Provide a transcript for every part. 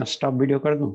Stop video कर दूं?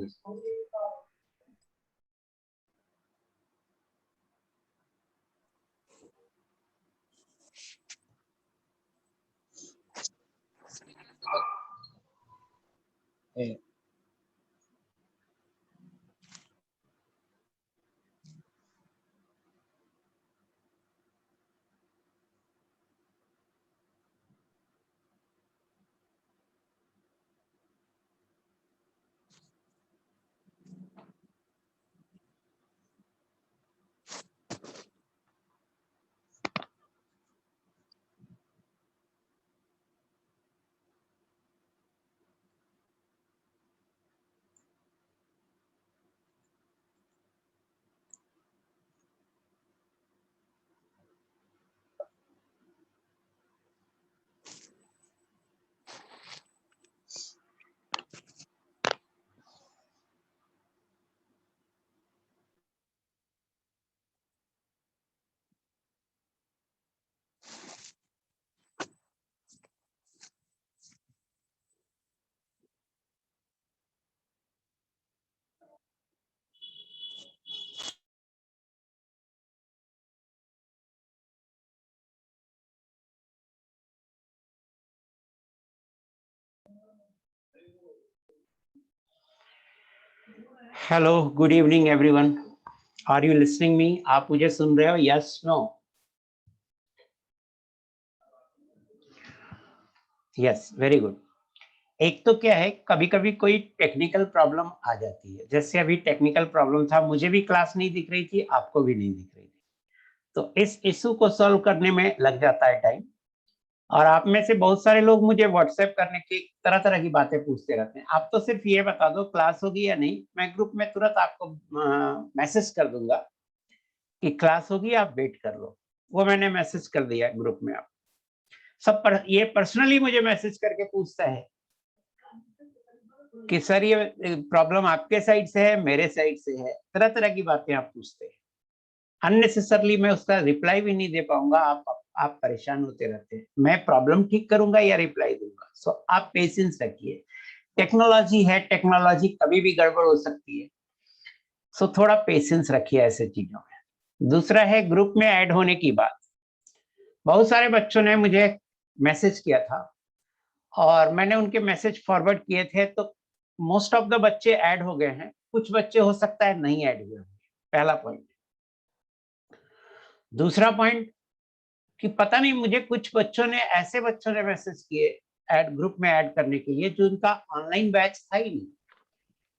Hello, good evening everyone. Are you listening me? आप मुझे सुन रहे हो? Yes, no? Yes, very good. एक तो क्या है, कभी कभी कोई टेक्निकल प्रॉब्लम आ जाती है। जैसे अभी टेक्निकल प्रॉब्लम था, मुझे भी क्लास नहीं दिख रही थी, आपको भी नहीं दिख रही थी। तो इस इशू को सॉल्व करने में लग जाता है टाइम। और आप में से बहुत सारे लोग मुझे व्हाट्सएप करने की तरह तरह की बातें पूछते रहते हैं। आप तो सिर्फ ये बता दो क्लास होगी या नहीं, मैं ग्रुप में तुरंत आपको मैसेज कर दूंगा कि क्लास होगी, आप वेट कर लो। वो मैंने मैसेज कर दिया ग्रुप में। आप सब ये पर्सनली मुझे मैसेज करके पूछता है कि सर ये प्रॉब्लम आपके साइड से है, मेरे साइड से है। तरह तरह की बातें आप पूछते हैं। अननेसेसरली मैं उसका रिप्लाई भी नहीं दे पाऊंगा। आप परेशान होते रहते हैं। मैं प्रॉब्लम ठीक करूंगा या रिप्लाई दूंगा? सो आप पेशेंस रखिए। टेक्नोलॉजी है, टेक्नोलॉजी कभी भी गड़बड़ हो सकती है। सो थोड़ा पेशेंस रखिए ऐसे चीजों में। दूसरा है ग्रुप में ऐड होने की बात। बहुत सारे बच्चों ने मुझे मैसेज किया था और मैंने उनके मैसेज फॉरवर्ड किए थे, तो मोस्ट ऑफ द बच्चे ऐड हो गए हैं। कुछ बच्चे हो सकता है नहीं ऐड हुए होंगे। पहला पॉइंट। दूसरा पॉइंट कि पता नहीं, मुझे कुछ बच्चों ने मैसेज किए ऐड ग्रुप में ऐड करने के लिए, जो उनका ऑनलाइन बैच था ही नहीं।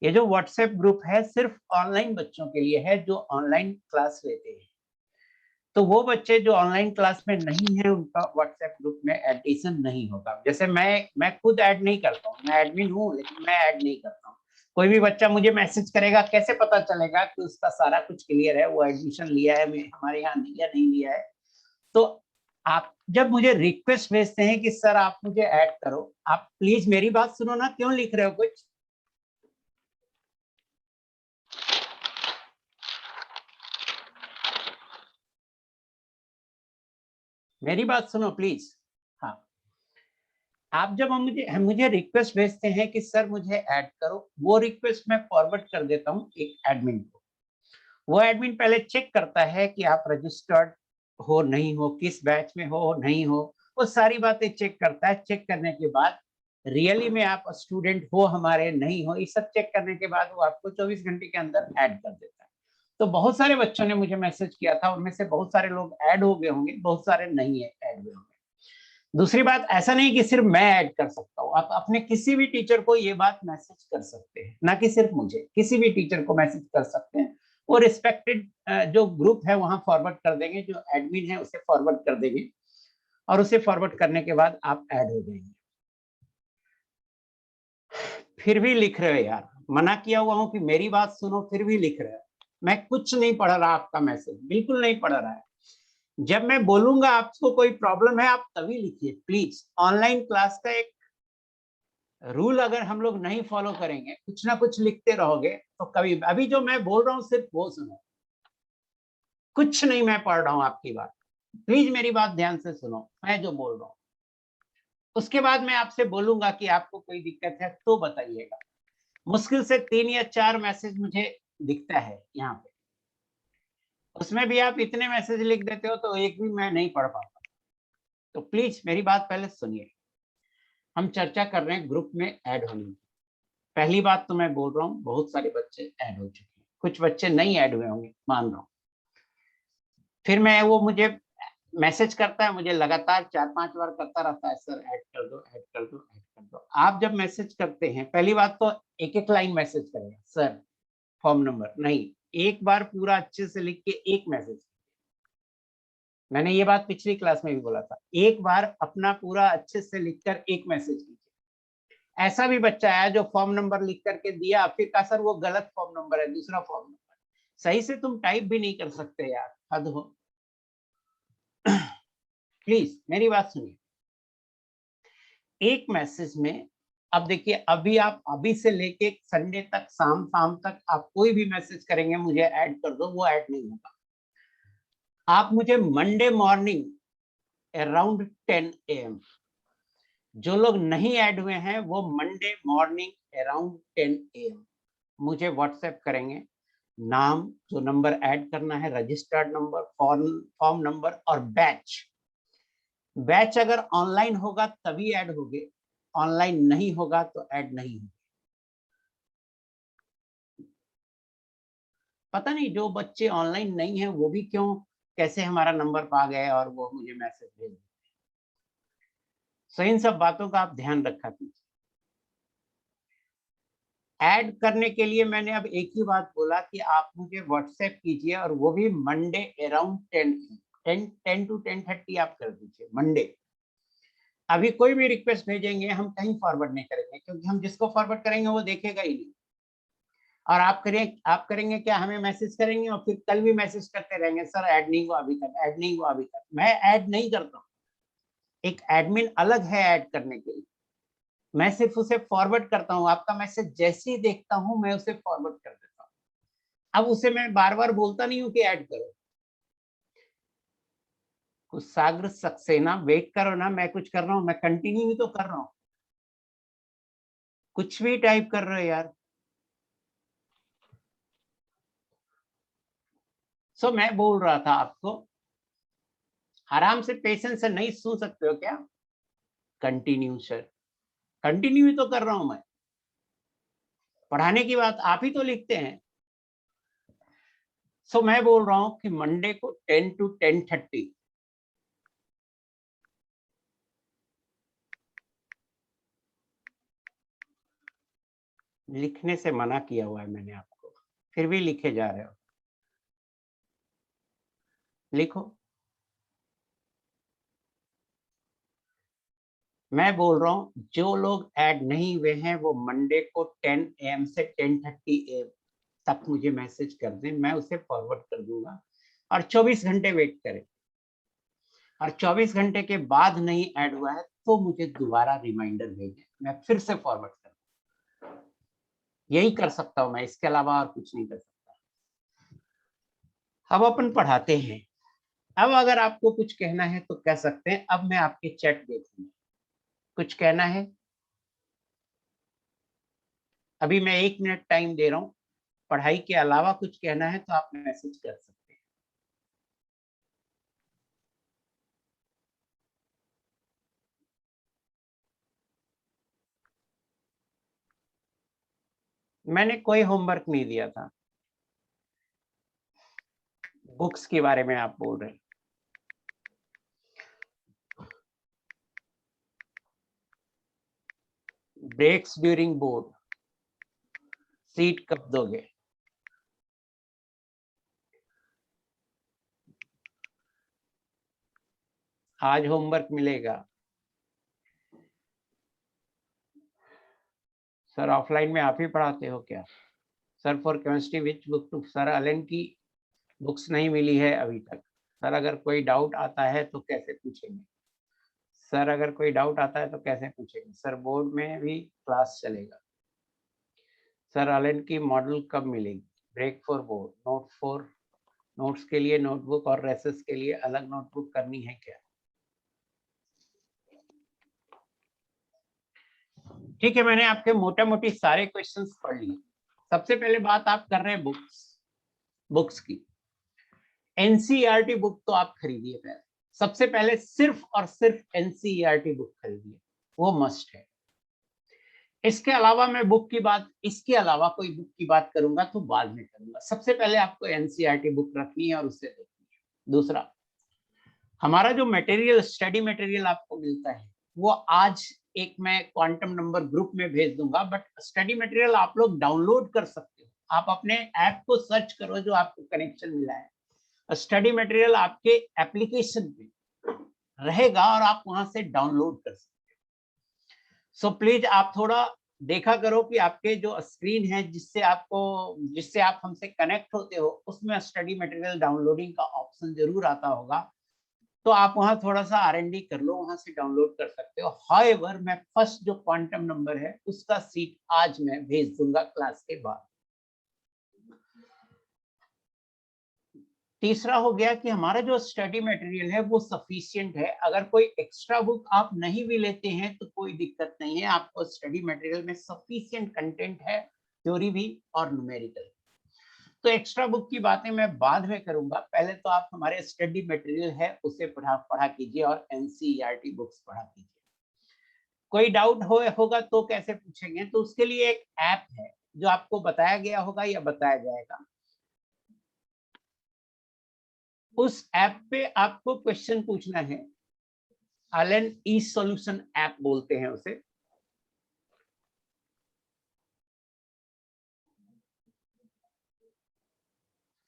ये जो व्हाट्सएप ग्रुप है सिर्फ ऑनलाइन बच्चों के लिए है, जो ऑनलाइन क्लास लेते हैं। तो वो बच्चे जो ऑनलाइन क्लास में नहीं है, उनका व्हाट्सएप ग्रुप में एडिशन नहीं होगा। जैसे मैं खुद ऐड नहीं करता हूँ, मैं एडमिन हूँ लेकिन मैं ऐड नहीं करता हूँ। कोई भी बच्चा मुझे मैसेज करेगा, कैसे पता चलेगा कि उसका सारा कुछ क्लियर है, वो एडमिशन लिया है हमारे यहाँ या नहीं लिया है? तो आप जब मुझे रिक्वेस्ट भेजते हैं कि सर आप मुझे ऐड करो, आप प्लीज मेरी बात सुनो ना, क्यों लिख रहे हो कुछ? मेरी बात सुनो प्लीज। हाँ, आप जब मुझे रिक्वेस्ट भेजते हैं कि सर मुझे ऐड करो, वो रिक्वेस्ट मैं फॉरवर्ड कर देता हूँ एक एडमिन को। वो एडमिन पहले चेक करता है कि आप रजिस्टर्ड हो नहीं हो, किस बैच में हो नहीं हो, वो सारी बातें चेक करता है। चेक करने के बाद रियली में आप स्टूडेंट हो हमारे नहीं हो, ये सब चेक करने के बाद वो आपको 24 घंटे के अंदर ऐड कर देता है। तो बहुत सारे बच्चों ने मुझे मैसेज किया था, उनमें से बहुत सारे लोग ऐड हो गए होंगे, बहुत सारे नहीं है ऐड हुए होंगे। दूसरी बात, ऐसा नहीं कि सिर्फ मैं ऐड कर सकता हूँ। आप अपने किसी भी टीचर को ये बात मैसेज कर सकते हैं, ना कि सिर्फ मुझे, किसी भी टीचर को मैसेज कर सकते हैं। वो रिस्पेक्टेड जो ग्रुप है वहां फॉरवर्ड कर देंगे, जो एडमिन है उसे फॉरवर्ड कर देंगे, और उसे फॉरवर्ड करने के बाद आप ऐड हो जाएंगे। फिर भी लिख रहे हो यार, मना किया हुआ हूं कि मेरी बात सुनो, फिर भी लिख रहे हो। मैं कुछ नहीं पढ़ रहा, आपका मैसेज बिल्कुल नहीं पढ़ रहा है। जब मैं बोलूंगा आपको कोई प्रॉब्लम है, आप तभी लिखिए प्लीज। ऑनलाइन क्लास का एक रूल अगर हम लोग नहीं फॉलो करेंगे, कुछ ना कुछ लिखते रहोगे, तो कभी, अभी जो मैं बोल रहा हूँ सिर्फ वो सुनो, कुछ नहीं मैं पढ़ रहा हूँ आपकी बात। प्लीज मेरी बात ध्यान से सुनो, मैं जो बोल रहा हूँ। उसके बाद मैं आपसे बोलूंगा कि आपको कोई दिक्कत है तो बताइएगा। मुश्किल से 3 या 4 मैसेज मुझे दिखता है यहाँ पे, उसमें भी आप इतने मैसेज लिख देते हो तो एक भी मैं नहीं पढ़ पाता। तो प्लीज मेरी बात पहले सुनिए। हम चर्चा कर रहे हैं ग्रुप में ऐड होने की। पहली बात तो मैं बोल रहा हूँ, बहुत सारे बच्चे ऐड हो चुके हैं, कुछ बच्चे नहीं ऐड हुए होंगे, मान रहा हूँ। फिर मैं वो मुझे मैसेज करता है, मुझे लगातार 4-5 बार करता रहता है, सर ऐड कर दो, ऐड कर दो, ऐड कर दो। आप जब मैसेज करते हैं, पहली बात तो एक-एक लाइन मैसेज करेगा, सर फॉर्म नंबर नहीं, एक बार पूरा अच्छे से लिख के एक मैसेज। मैंने ये बात पिछली क्लास में भी बोला था, एक बार अपना पूरा अच्छे से लिखकर एक मैसेज कीजिए। ऐसा भी बच्चा आया जो फॉर्म नंबर लिख करके दिया, फिर कहा सर वो गलत फॉर्म नंबर है, दूसरा फॉर्म नंबर। सही से तुम टाइप भी नहीं कर सकते यार, हद हो। प्लीज मेरी बात सुनिए। एक मैसेज में, अब देखिए, अभी से लेके संडे तक शाम तक आप कोई भी मैसेज करेंगे मुझे ऐड कर दो, वो ऐड नहीं होगा। आप मुझे मंडे मॉर्निंग अराउंड 10 AM, जो लोग नहीं ऐड हुए हैं वो मंडे मॉर्निंग अराउंड 10 AM मुझे व्हाट्सएप करेंगे। नाम, जो नंबर ऐड करना है, रजिस्टर्ड नंबर, फॉर्म नंबर और बैच। बैच अगर ऑनलाइन होगा तभी ऐड होगे, ऑनलाइन नहीं होगा तो ऐड नहीं होगा। पता नहीं जो बच्चे ऑनलाइन नहीं है वो भी क्यों, कैसे हमारा नंबर पा गए और वो मुझे मैसेज भेज देते। सो इन सब बातों का आप ध्यान रखा कीजिए। ऐड करने के लिए मैंने अब एक ही बात बोला कि आप मुझे व्हाट्सएप कीजिए, और वो भी मंडे अराउंड 10 to 10:30 आप कर दीजिए मंडे। अभी कोई भी रिक्वेस्ट भेजेंगे हम कहीं फॉरवर्ड नहीं करेंगे, क्योंकि हम जिसको फॉरवर्ड करेंगे वो देखेगा ही नहीं। और आप करेंगे क्या, हमें मैसेज करेंगे और फिर कल भी मैसेज करते रहेंगे, सर ऐड नहीं हुआ अभी तक, ऐड नहीं हुआ अभी तक। मैं ऐड नहीं करता हूँ, एक एडमिन अलग है ऐड करने के लिए। मैं सिर्फ उसे फॉरवर्ड करता हूँ, आपका मैसेज जैसे ही देखता हूँ मैं उसे फॉरवर्ड कर देता हूँ। अब उसे मैं बार बार बोलता नहीं हूँ कि ऐड करो। कुशाग्र सक्सेना, वेट करो ना, मैं कुछ कर रहा हूँ, मैं कंटिन्यू ही तो कर रहा हूँ। कुछ भी टाइप कर रहे हो यार। सो मैं बोल रहा था आपको, आराम से पेशेंस से नहीं सुन सकते हो क्या? कंटिन्यू सर, कंटिन्यू ही तो कर रहा हूं मैं। पढ़ाने की बात आप ही तो लिखते हैं। सो मैं बोल रहा हूं कि मंडे को 10 to 10:30 लिखने से मना किया हुआ है मैंने आपको, फिर भी लिखे जा रहे हो। लिखो। मैं बोल रहा हूं जो लोग ऐड नहीं हुए हैं वो मंडे को 10 AM से 10:30 AM तक मुझे मैसेज कर दें, मैं उसे फॉरवर्ड कर दूंगा। और 24 घंटे वेट करें, और 24 घंटे के बाद नहीं ऐड हुआ है तो मुझे दोबारा रिमाइंडर भेजें, मैं फिर से फॉरवर्ड कर। यही कर सकता हूं मैं, इसके अलावा और कुछ नहीं कर सकता। अब अपन पढ़ाते हैं। अब अगर आपको कुछ कहना है तो कह सकते हैं। अब मैं आपके चैट देखूंगा, कुछ कहना है? अभी मैं 1 मिनट टाइम दे रहा हूं, पढ़ाई के अलावा कुछ कहना है तो आप मैसेज कर सकते हैं। मैंने कोई होमवर्क नहीं दिया था। बुक्स के बारे में आप बोल रहे हैं। ब्रेक्स ड्यूरिंग बोर्ड, सीट कब दोगे? आज होमवर्क मिलेगा। सर ऑफलाइन में आप ही पढ़ाते हो क्या? Sir for chemistry which book to? Sir Allen की बुक्स नहीं मिली है अभी तक। सर अगर कोई डाउट आता है तो कैसे पूछेंगे? सर अगर कोई डाउट आता है तो कैसे पूछेंगे? सर बोर्ड में भी क्लास चलेगा। सर अलेन की मॉडल कब मिलेगी? ब्रेक फॉर बोर्ड, नोट्स के लिए नोटबुक और रेसेस के लिए अलग नोटबुक करनी है क्या? ठीक है, मैंने आपके मोटा मोटी सारे क्वेश्चंस पढ़ लिए। सबसे पहले बात आप कर रहे हैं बुक्स की। एनसीईआरटी बुक तो आप खरीदिए पहले, सबसे पहले सिर्फ और सिर्फ एनसीईआरटी बुक खरीदिए, वो मस्ट है। इसके अलावा मैं बुक की बात, इसके अलावा कोई बुक की बात करूंगा तो बाद में करूंगा। सबसे पहले आपको एनसीईआरटी बुक रखनी है और उससे देखनी है। दूसरा, हमारा जो मटेरियल, स्टडी मटेरियल आपको मिलता है, वो आज एक मैं क्वांटम नंबर ग्रुप में भेज दूंगा, बट स्टडी मटेरियल आप लोग डाउनलोड कर सकते हो। आप अपने ऐप को सर्च करो जो आपको कनेक्शन मिला है, स्टडी मटेरियल आपके एप्लीकेशन पे रहेगा और आप वहां से डाउनलोड कर सकते हो। सो प्लीज आप थोड़ा देखा करो कि आपके जो स्क्रीन है जिससे आप हमसे कनेक्ट होते हो, उसमें स्टडी मटेरियल डाउनलोडिंग का ऑप्शन जरूर आता होगा, तो आप वहां थोड़ा सा R&D कर लो, वहां से डाउनलोड कर सकते हो। हाउएवर मैं फर्स्ट जो क्वांटम नंबर है उसका सीट आज मैं भेज दूंगा क्लास के बाद। तीसरा हो गया कि हमारा जो स्टडी मटेरियल है वो सफिशिएंट है। अगर कोई एक्स्ट्रा बुक आप नहीं भी लेते हैं तो कोई दिक्कत नहीं है, आपको स्टडी मटेरियल में सफिशिएंट कंटेंट है, थ्योरी भी और न्यूमेरिकल। तो एक्स्ट्रा बुक की बातें मैं बाद में करूंगा, पहले तो आप हमारे स्टडी मटेरियल है उसे पढ़ा कीजिए और एनसीईआरटी बुक्स पढ़ा कीजिए। कोई डाउट होगा तो कैसे पूछेंगे, तो उसके लिए एक ऐप है जो आपको बताया गया होगा या बताया जाएगा। उस ऐप पे आपको क्वेश्चन पूछना है। अलेन ई सॉल्यूशन ऐप बोलते हैं उसे।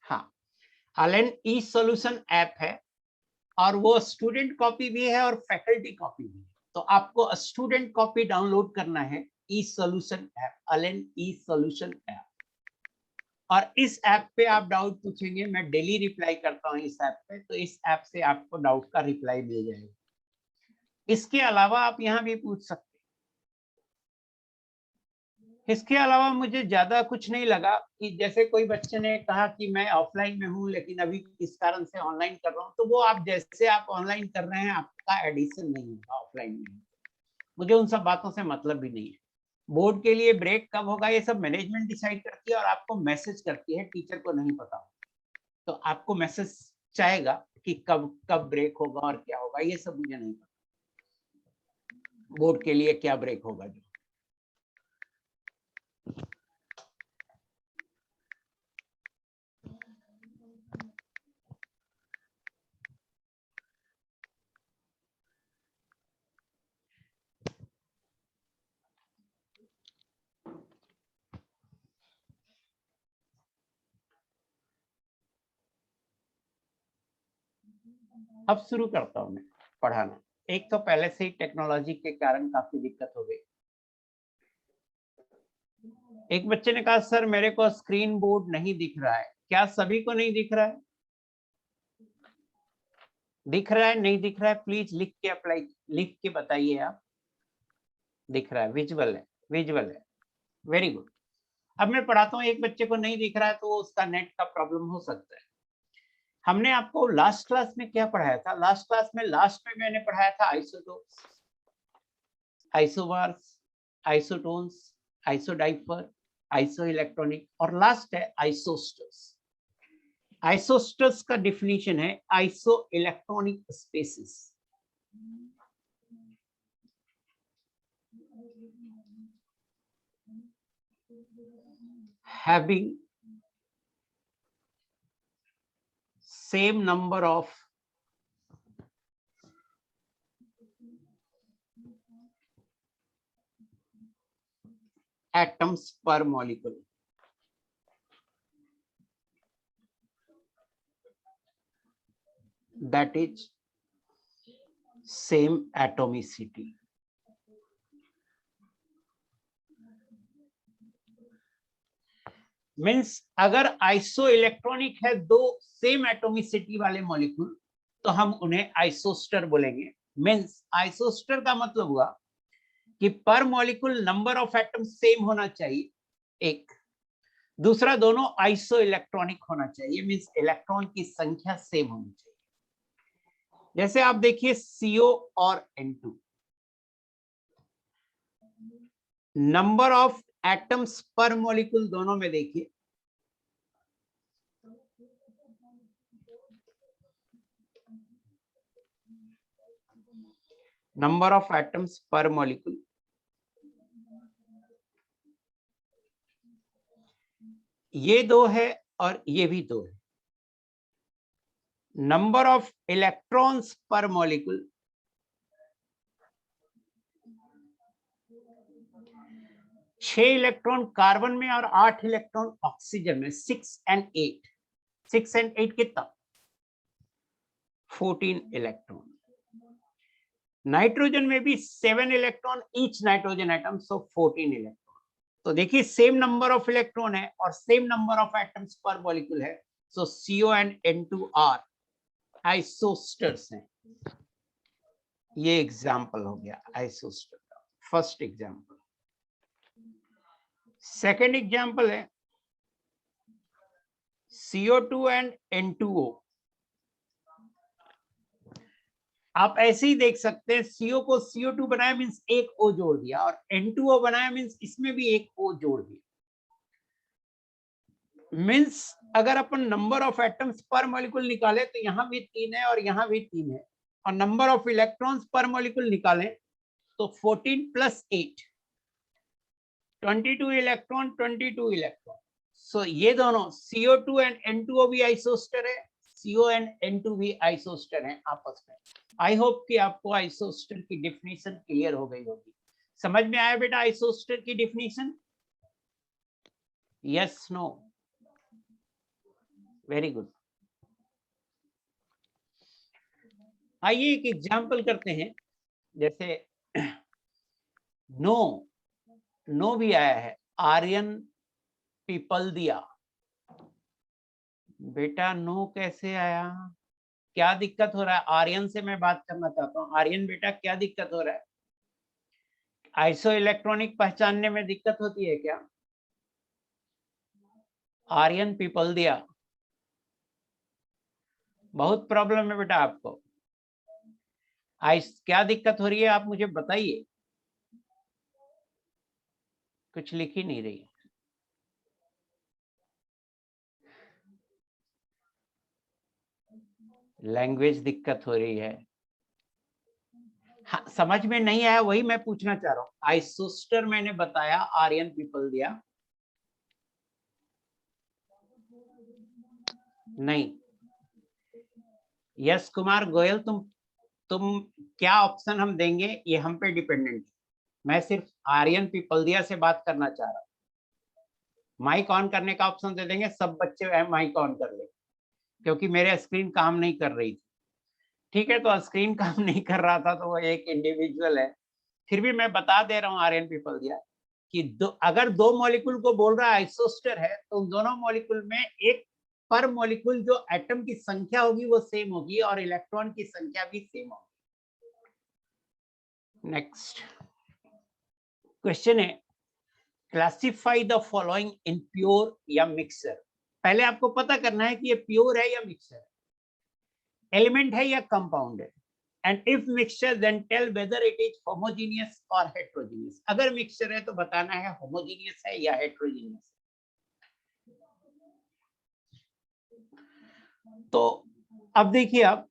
हाँ, अलेन ई सॉल्यूशन ऐप है और वो स्टूडेंट कॉपी भी है और फैकल्टी कॉपी भी है। तो आपको स्टूडेंट कॉपी डाउनलोड करना है, ई सॉल्यूशन ऐप, अलेन ई सॉल्यूशन ऐप। और इस ऐप पे आप डाउट पूछेंगे, मैं डेली रिप्लाई करता हूँ इस ऐप पे, तो इस ऐप से आपको डाउट का रिप्लाई मिल जाएगा। इसके अलावा आप यहाँ भी पूछ सकते हैं। इसके अलावा मुझे ज्यादा कुछ नहीं लगा कि जैसे कोई बच्चे ने कहा कि मैं ऑफलाइन में हूँ लेकिन अभी किस कारण से ऑनलाइन कर रहा हूँ, तो वो आप जैसे आप ऑनलाइन कर रहे हैं आपका एडिशन नहीं होगा ऑफलाइन में। मुझे उन सब बातों से मतलब भी नहीं है। बोर्ड के लिए ब्रेक कब होगा ये सब मैनेजमेंट डिसाइड करती है और आपको मैसेज करती है, टीचर को नहीं पता। तो आपको मैसेज चाहेगा कि कब कब ब्रेक होगा और क्या होगा, ये सब मुझे नहीं पता बोर्ड के लिए क्या ब्रेक होगा जो। अब शुरू करता हूं मैं पढ़ाना। एक तो पहले से ही टेक्नोलॉजी के कारण काफी दिक्कत हो गई। एक बच्चे ने कहा सर मेरे को स्क्रीन बोर्ड नहीं दिख रहा है। क्या सभी को नहीं दिख रहा है? दिख रहा है नहीं दिख रहा है प्लीज लिख के अप्लाई, लिख के बताइए आप। दिख रहा है, विजुअल है, विजुअल है, वेरी गुड। अब मैं पढ़ाता हूँ, एक बच्चे को नहीं दिख रहा है तो उसका नेट का प्रॉब्लम हो सकता है। हमने आपको लास्ट क्लास में क्या पढ़ाया था? लास्ट में मैंने पढ़ाया था isotopes, isobars, isotones, isodiaphers, iso electronic और लास्ट है आइसोस्टर्स। आइसोस्टर्स का डिफिनीशन है iso electronic species. Having same number of atoms per molecule. That is same atomicity. Means अगर आइसो इलेक्ट्रॉनिक है दो सेम एटोमिसिटी वाले मॉलिक्यूल तो हम उन्हें आइसोस्टर बोलेंगे। मीन्स आइसोस्टर का मतलब हुआ कि पर molecule number of atom same होना चाहिए एक, दूसरा दोनों आइसो इलेक्ट्रॉनिक होना चाहिए, मीन्स इलेक्ट्रॉन की संख्या सेम होनी चाहिए। जैसे आप देखिए CO और N2, नंबर ऑफ एटम्स पर मॉलिक्यूल दोनों में देखिए, नंबर ऑफ एटम्स पर मॉलिक्यूल, ये दो है और ये भी दो है। नंबर ऑफ इलेक्ट्रॉन्स पर मॉलिक्यूल, छह इलेक्ट्रॉन कार्बन में और 8 इलेक्ट्रॉन ऑक्सीजन में, 6 and 8, 6 and 8 कितना, 14 इलेक्ट्रॉन। नाइट्रोजन में भी 7 इलेक्ट्रॉन ईच नाइट्रोजन एटम, सो 14 इलेक्ट्रॉन। तो देखिए सेम नंबर ऑफ इलेक्ट्रॉन है और सेम नंबर ऑफ एटम्स पर मॉलिक्यूल है, सो CO and N2 आर आइसोस्टर्स हैं। ये एग्जाम्पल हो गया आइसोस्टर का, फर्स्ट एग्जाम्पल। सेकेंड एग्जाम्पल है CO2 and N2O। आप ऐसे ही देख सकते हैं, CO को CO2 बनाया मीन्स एक O जोड़ दिया, और N2O बनाया मीन्स इसमें भी एक O जोड़ दिया। मीन्स अगर अपन नंबर ऑफ एटम्स पर मॉलिक्यूल निकाले तो यहां भी 3 है और यहां भी 3 है, और नंबर ऑफ इलेक्ट्रॉन्स पर मॉलिक्यूल निकालें तो 14 + 8, 22 इलेक्ट्रॉन, 22 इलेक्ट्रॉन। सो ये दोनों CO2 and N2O भी आइसोस्टर है, CO and N2 भी आइसोस्टर हैं आपस में। आई होप कि आपको आइसोस्टर की डेफिनेशन क्लियर हो गई होगी। समझ में आया बेटा आइसोस्टर की definition? Yes, no? Very good. आइए एक एग्जाम्पल करते हैं, जैसे नो, नो भी आया है, आर्यन पीपल दिया। बेटा नो कैसे आया, क्या दिक्कत हो रहा है? आर्यन से मैं बात करना चाहता हूँ। आर्यन बेटा क्या दिक्कत हो रहा है? आइसो इलेक्ट्रॉनिक पहचानने में दिक्कत होती है क्या? आर्यन पीपल दिया, बहुत प्रॉब्लम है बेटा आपको। क्या दिक्कत हो रही है आप मुझे बताइए, कुछ लिख ही नहीं रही। लैंग्वेज दिक्कत हो रही है। हाँ, समझ में नहीं आया, वही मैं पूछना चाह रहा हूँ। आइसोस्टर मैंने बताया, आर्यन पीपल दिया नहीं। यस कुमार गोयल, तुम क्या ऑप्शन हम देंगे ये हम पे डिपेंडेंट है। मैं सिर्फ आर्यन पीपल्दिया से बात करना चाह रहा हूँ। माइक ऑन करने का ऑप्शन दे देंगे, सब बच्चे माइक ऑन कर ले, क्योंकि मेरे स्क्रीन काम नहीं कर रही थी। ठीक है, तो स्क्रीन काम नहीं कर रहा था तो वो एक इंडिविजुअल है, फिर भी मैं बता दे रहा हूँ आर्यन पीपल्दिया कि अगर दो मॉलिक्यूल को बोल रहा है आइसोस्टर है, तो उन दोनों मॉलिक्यूल में एक पर मॉलिक्यूल जो एटम की संख्या होगी वो सेम होगी और इलेक्ट्रॉन की संख्या भी सेम होगी। नेक्स्ट क्वेश्चन है, classify the following in pure या मिक्सर। पहले आपको पता करना है कि ये प्योर है या मिक्सर है, एलिमेंट है या कंपाउंड है, and if mixture then tell whether it is homogeneous और हेट्रोजेनियस। अगर मिक्सचर है तो बताना है होमोजेनियस है या हेट्रोजेनियस। तो अब देखिए, अब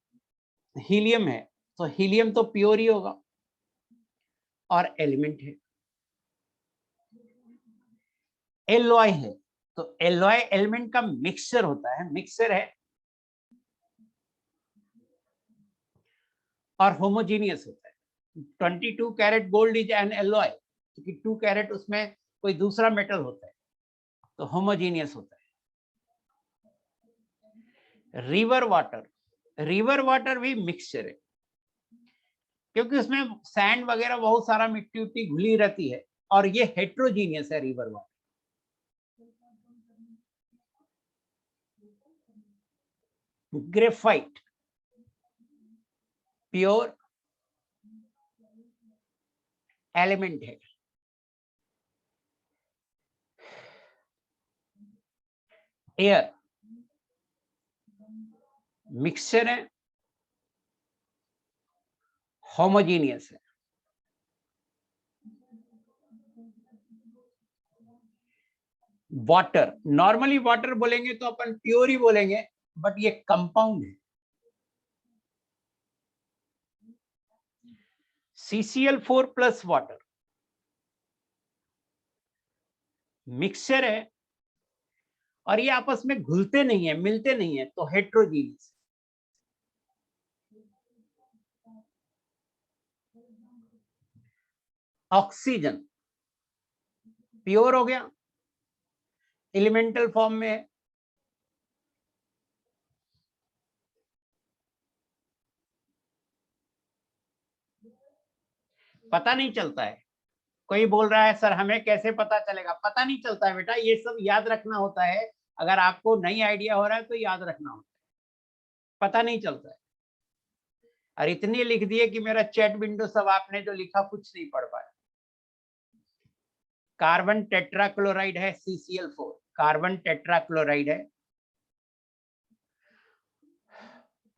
हीलियम है तो हीलियम तो प्योर ही होगा और एलिमेंट है। एलॉय है तो एलॉय एलिमेंट का मिक्सचर होता है, मिक्सचर है और होमोजेनियस होता है। 22 carat gold is an alloy, क्योंकि 2 कैरेट उसमें कोई दूसरा मेटल होता है, तो होमोजेनियस होता है। रिवर वाटर, रिवर वाटर भी मिक्सचर है, क्योंकि उसमें सैंड वगैरह बहुत सारा मिट्टी उट्टी घुली रहती है, और ये हेट्रोजीनियस है river water. Graphite pure element है, एयर मिक्सचर है, होमोजीनियस है। वाटर, नॉर्मली वाटर बोलेंगे तो अपन प्योर ही बोलेंगे, बट ये कंपाउंड है। CCl4 प्लस वाटर मिक्सचर है, और ये आपस में घुलते नहीं है, मिलते नहीं है, तो हेट्रोजीनियस। ऑक्सीजन प्योर हो गया, एलिमेंटल फॉर्म में है। पता नहीं चलता है। कोई बोल रहा है सर हमें कैसे पता चलेगा? पता नहीं चलता है बेटा, ये सब याद रखना होता है। अगर आपको नई आइडिया हो रहा है तो याद रखना होता है, पता नहीं चलता है। और इतनी लिख दिए कि मेरा चैट विंडो सब आपने जो लिखा कुछ नहीं पढ़ पाया। कार्बन टेट्राक्लोराइड है CCl4, कार्बन टेट्राक्लोराइड है।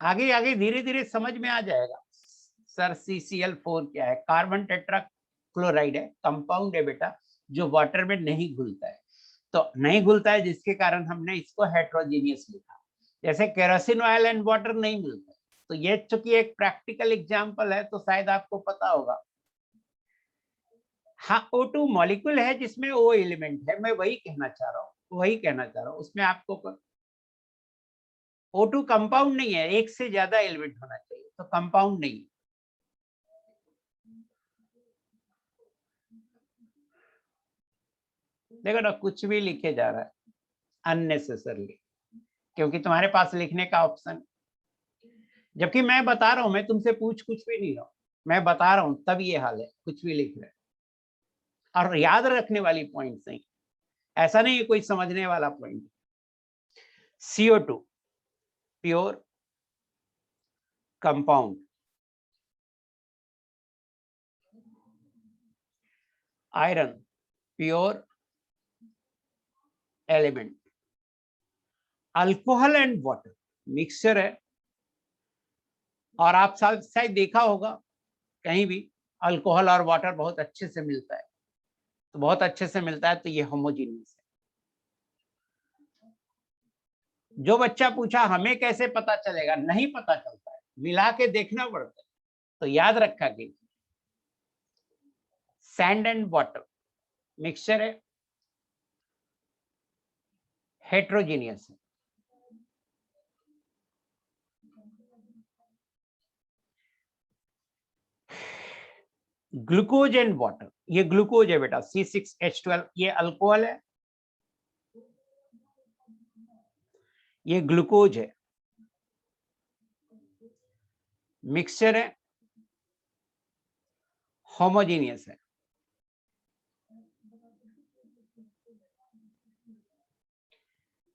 आगे आगे धीरे धीरे समझ में आ जाएगा सर CCl4 क्या है। कार्बन टेट्राक्लोराइड है, कंपाउंड है बेटा, जो वाटर में नहीं घुलता है। तो नहीं घुलता है जिसके कारण हमने इसको हेट्रोजीनियस लिखा। जैसे केरोसिन ऑयल एंड वाटर नहीं मिलता। तो ये चूंकि एक प्रैक्टिकल एग्जांपल है तो शायद आपको पता होगा। हाँ, O2 मॉलिक्यूल है जिसमें O एलिमेंट है, मैं वही कहना चाह रहा हूँ, उसमें आपको O2 कंपाउंड नहीं है, एक से ज्यादा एलिमेंट होना चाहिए, तो कंपाउंड नहीं है। देखो ना, कुछ भी लिखे जा रहा है अननेसेसरली, क्योंकि तुम्हारे पास लिखने का ऑप्शन, जबकि मैं बता रहा हूं, मैं तुमसे पूछ कुछ भी नहीं रहा हूं, मैं बता रहा हूं, तब ये हाल है, कुछ भी लिख रहे हैं। और याद रखने वाली पॉइंट नहीं, ऐसा नहीं है कोई समझने वाला point. CO2 pure compound, iron pure element, alcohol and water mixture है। और आप शायद देखा होगा कहीं भी अल्कोहल और वाटर बहुत अच्छे से मिलता है, तो बहुत अच्छे से मिलता है, तो ये होमोजीनियस है। जो बच्चा पूछा हमें कैसे पता चलेगा, नहीं पता चलता है, मिला के देखना पड़ता है। तो याद रखा कि सैंड एंड वाटर मिक्सचर है, हेट्रोजीनियस है। ग्लूकोज एंड वाटर, ये ग्लूकोज है बेटा C6H12, ये अल्कोहल है, ये ग्लूकोज है, मिक्सचर है, होमोजीनियस है।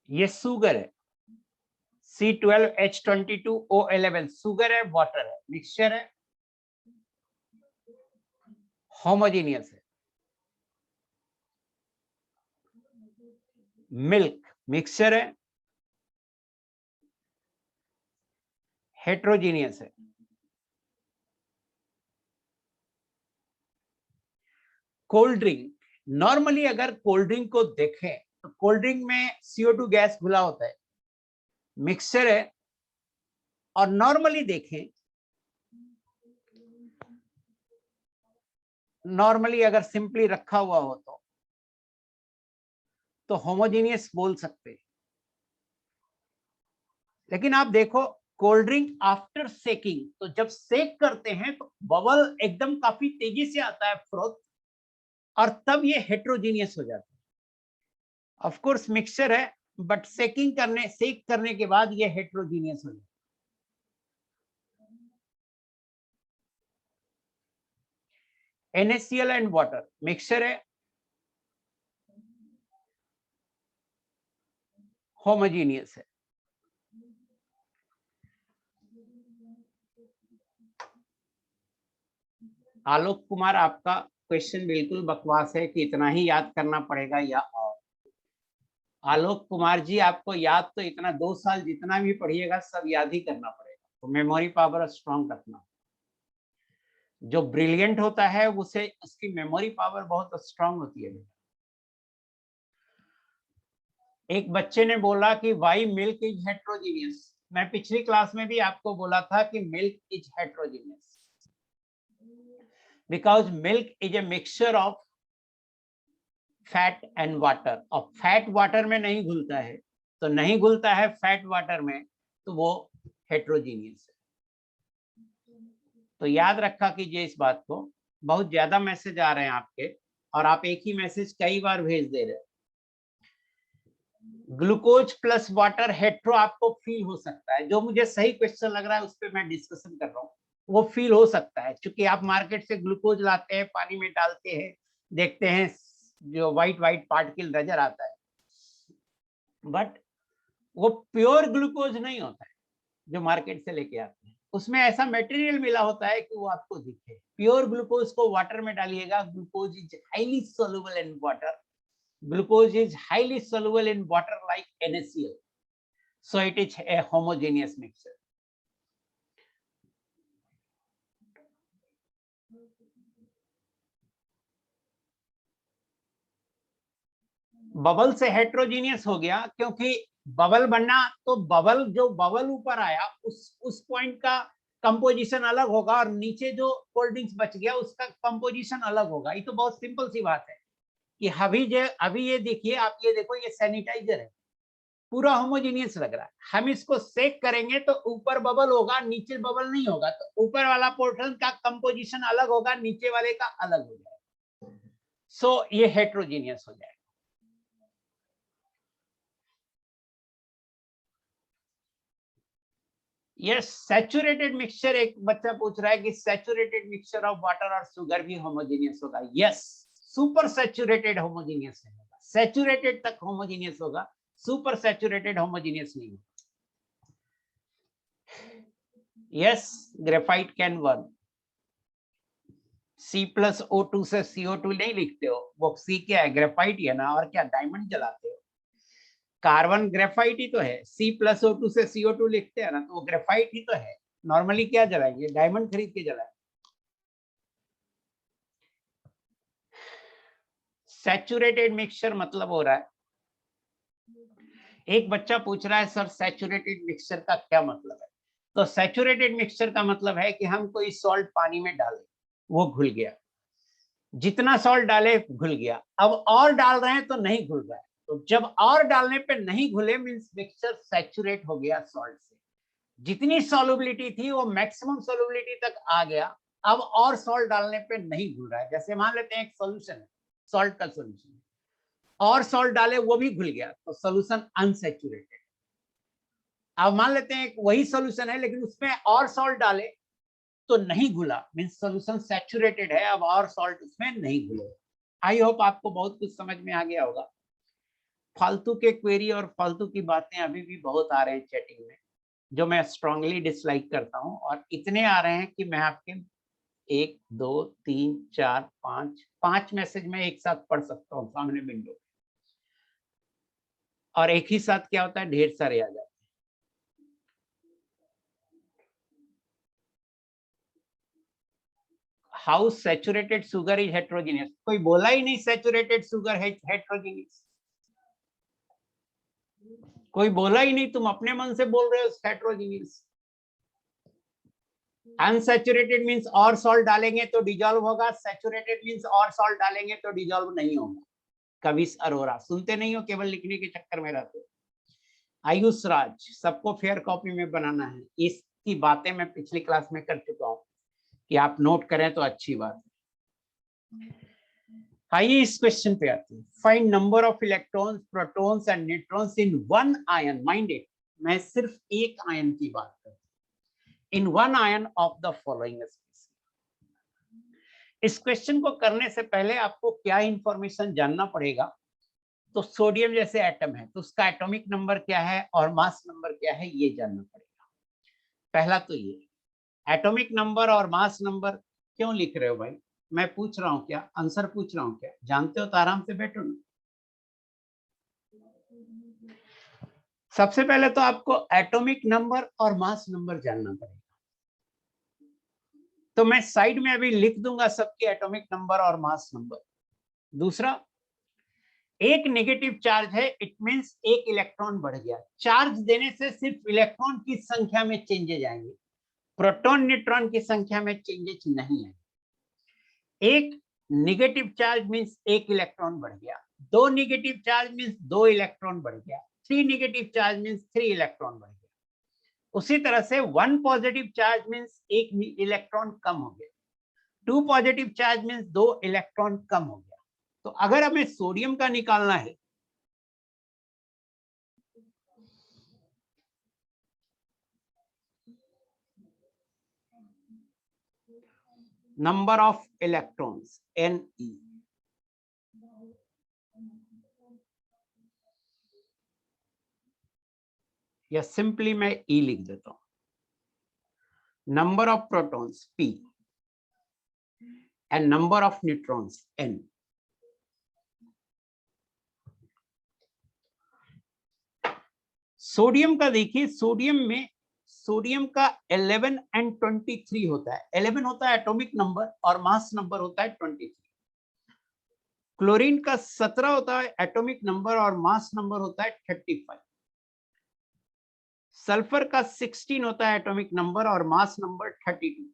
ये शुगर है C12H22O11, शुगर है, वाटर है, मिक्सचर है, होमोजीनियस है। मिल्क मिक्सचर है, हेट्रोजीनियस है। कोल्ड ड्रिंक, नॉर्मली अगर कोल्ड ड्रिंक को देखें तो कोल्ड ड्रिंक में CO2 गैस घुला होता है, मिक्सचर है। और नॉर्मली देखें, नॉर्मली अगर सिंपली रखा हुआ हो तो होमोजीनियस बोल सकते हैं। लेकिन आप देखो कोल्ड ड्रिंक आफ्टर सेकिंग, तो जब सेक करते हैं तो बबल एकदम काफी तेजी से आता है, फ्रोथ, और तब ये हेट्रोजीनियस हो जाता है। ऑफ कोर्स मिक्सचर है, बट सेक करने के बाद ये हेट्रोजीनियस हो जाता है। NaCl एंड वाटर मिक्सचर है, होमोजीनियस है। आलोक कुमार, आपका क्वेश्चन बिल्कुल बकवास है कि इतना ही याद करना पड़ेगा या और। आलोक कुमार जी, आपको याद तो इतना 2 साल जितना भी पढ़िएगा सब याद ही करना पड़ेगा, तो मेमोरी पावर स्ट्रांग रखना। जो ब्रिलियंट होता है उसे उसकी मेमोरी पावर बहुत स्ट्रांग होती है। एक बच्चे ने बोला कि वाई मिल्क इज हेट्रोजीनियस। मैं पिछली क्लास में भी आपको बोला था कि milk is heterogeneous because milk is a mixture of fat and water. और फैट वाटर में नहीं घुलता है, तो नहीं घुलता है फैट वाटर में, तो वो हेट्रोजीनियस है। तो याद रखा कीजिए इस बात को। बहुत ज्यादा मैसेज आ रहे हैं आपके, और आप एक ही मैसेज कई बार भेज दे रहे हैं। ग्लूकोज प्लस वाटर हेट्रो आपको फील हो सकता है, जो मुझे सही क्वेश्चन लग रहा है उस पर मैं डिस्कशन कर रहा हूँ। वो फील हो सकता है क्योंकि आप मार्केट से ग्लूकोज लाते हैं, पानी में डालते हैं, देखते हैं जो व्हाइट व्हाइट पार्टिकल नजर आता है, बट वो प्योर ग्लूकोज नहीं होता है जो मार्केट से लेके आते हैं। उसमें ऐसा मटेरियल मिला होता है कि वो आपको दिखे। प्योर ग्लूकोज को वाटर में डालिएगा, glucose is highly soluble in water. Glucose is highly soluble in water like NaCl, so it is a homogeneous mixture. Bubble से हेट्रोजीनियस हो गया क्योंकि बबल बनना, तो बबल जो बबल ऊपर आया उस पॉइंट का कंपोजिशन अलग होगा, और नीचे जो कोल्ड ड्रिंक्स बच गया उसका कंपोजिशन अलग होगा। ये तो बहुत सिंपल सी बात है कि अभी ये देखिए, आप ये देखो, ये सैनिटाइजर है, पूरा होमोजीनियस लग रहा है। हम इसको सेक करेंगे तो ऊपर बबल होगा, नीचे बबल नहीं होगा, तो ऊपर वाला पोर्शन का कंपोजिशन अलग होगा, नीचे वाले का अलग हो जाएगा। सो ये हेट्रोजीनियस हो जाएगा। यस, सैचुरेटेड मिक्सचर, एक बच्चा पूछ रहा है कि सैचुरेटेड मिक्सचर ऑफ वाटर और शुगर भी होमोजीनियस होगा। यस, सुपर सैचुरेटेड होमोजीनियस नहीं होगा, सैचुरेटेड तक होमोजीनियस होगा, सुपर सैचुरेटेड होमोजीनियस नहीं होगा। Yes, graphite can burn. C+O2 से CO2 नहीं लिखते हो, वो C क्या है, ग्रेफाइट ही है ना, और क्या डायमंड जलाते हो? कार्बन ग्रेफाइट ही तो है। C+O2 से CO2 लिखते हैं ना, तो वो ग्रेफाइट ही तो है। नॉर्मली क्या जलाएंगे, डायमंड खरीद के जलाएंगे। सैचुरेटेड मिक्सचर मतलब हो रहा है, एक बच्चा पूछ रहा है सर सैचुरेटेड मिक्सचर का क्या मतलब है? तो सैचुरेटेड मिक्सचर का मतलब है कि हम कोई सॉल्ट पानी में डालें, वो घुल गया, जितना सॉल्ट डाले घुल गया, अब और डाल रहे हैं तो नहीं घुल रहा है। तो जब और डालने पे नहीं घुले मींस मिक्सचर सैचुरेट हो गया सॉल्ट से। जितनी सॉल्युबिलिटी थी वो मैक्सिमम सॉल्युबिलिटी तक आ गया, अब और सॉल्ट डालने पे नहीं घुल रहा है। जैसे मान लेते हैं एक सॉल्यूशन है, सॉल्ट का सॉल्यूशन, और सॉल्ट डाले वो भी घुल गया, तो सॉल्यूशन अनसैचुरेटेड। अब मान लेते हैं वही सॉल्यूशन है लेकिन उसमें और सॉल्ट डाले तो नहीं घुला, मींस सॉल्यूशन सैचुरेटेड है, अब और सॉल्ट उसमें नहीं घुले। आई होप आपको बहुत कुछ समझ में आ गया होगा। फालतू के क्वेरी और फालतू की बातें अभी भी बहुत आ रहे हैं चैटिंग में, जो मैं स्ट्रांगली डिसलाइक करता हूं, और इतने आ रहे हैं कि मैं आपके 1 2 3 4 5 मैसेज में एक साथ पढ़ सकता हूँ सामने विंडो, और एक ही साथ क्या होता है, ढेर सारे आ जाते हैं। How saturated sugar is heterogeneous? कोई बोला ही नहीं सैचुरेटेड शुगर है हेट्रोजीनियस, कोई बोला ही नहीं, तुम अपने मन से बोल रहे हो हेट्रोजीनियस। अनसैचुरेटेड मींस और सॉल्ट डालेंगे तो डिजॉल्व होगा, सैचुरेटेड मींस और सॉल्ट डालेंगे तो डिजॉल्व नहीं होगा। कविश अरोरा, सुनते नहीं हो, केवल लिखने के चक्कर में रहते हो। आयुष राज, सबको फेयर कॉपी में बनाना है, इसकी बातें मैं पिछली क्लास में कर चुका हूं, कि आप नोट करें तो अच्छी बात है। आइए इस क्वेश्चन पे आते हैं। Find number of electrons, protons and neutrons in one ion. Mind it, मैं सिर्फ एक आयन की बात करता हूं। In one ion of the following species. इस क्वेश्चन को करने से पहले आपको क्या इंफॉर्मेशन जानना पड़ेगा? तो सोडियम जैसे एटम है तो उसका एटॉमिक नंबर क्या है और मास नंबर क्या है, ये जानना पड़ेगा। पहला तो ये एटॉमिक नंबर और मास नंबर क्यों लिख रहे हो भाई? मैं पूछ रहा हूं क्या, आंसर पूछ रहा हूं क्या? जानते हो तो आराम से बैठो ना। सबसे पहले तो आपको एटॉमिक नंबर और मास नंबर जानना पड़ेगा। तो मैं साइड में अभी लिख दूंगा सबके एटॉमिक नंबर और मास नंबर। दूसरा, एक नेगेटिव चार्ज है, इट मींस एक इलेक्ट्रॉन बढ़ गया। चार्ज देने से सिर्फ इलेक्ट्रॉन की संख्या में चेंजेज आएंगे, प्रोटॉन न्यूट्रॉन की संख्या में चेंजेस नहीं आएंगे। एक नेगेटिव चार्ज मींस एक इलेक्ट्रॉन बढ़ गया, दो नेगेटिव चार्ज मींस दो इलेक्ट्रॉन बढ़ गया, three negative charge means three electron बढ़ गया। उसी तरह से वन पॉजिटिव चार्ज मींस एक इलेक्ट्रॉन कम हो गया, टू पॉजिटिव चार्ज मींस दो इलेक्ट्रॉन कम हो गया। तो अगर हमें सोडियम का निकालना है, नंबर ऑफ इलेक्ट्रॉन्स Ne, या सिंपली मैं E लिख देता हूं, number of protons P and number of neutrons N। Sodium का देखिए, सोडियम में सोडियम का 11 एंड 23 होता है। 11 होता है एटॉमिक नंबर और मास नंबर होता है 23। क्लोरीन का 17 होता है एटॉमिक नंबर और मास नंबर होता है 35। सल्फर का 16 होता है एटॉमिक नंबर और मास नंबर 32।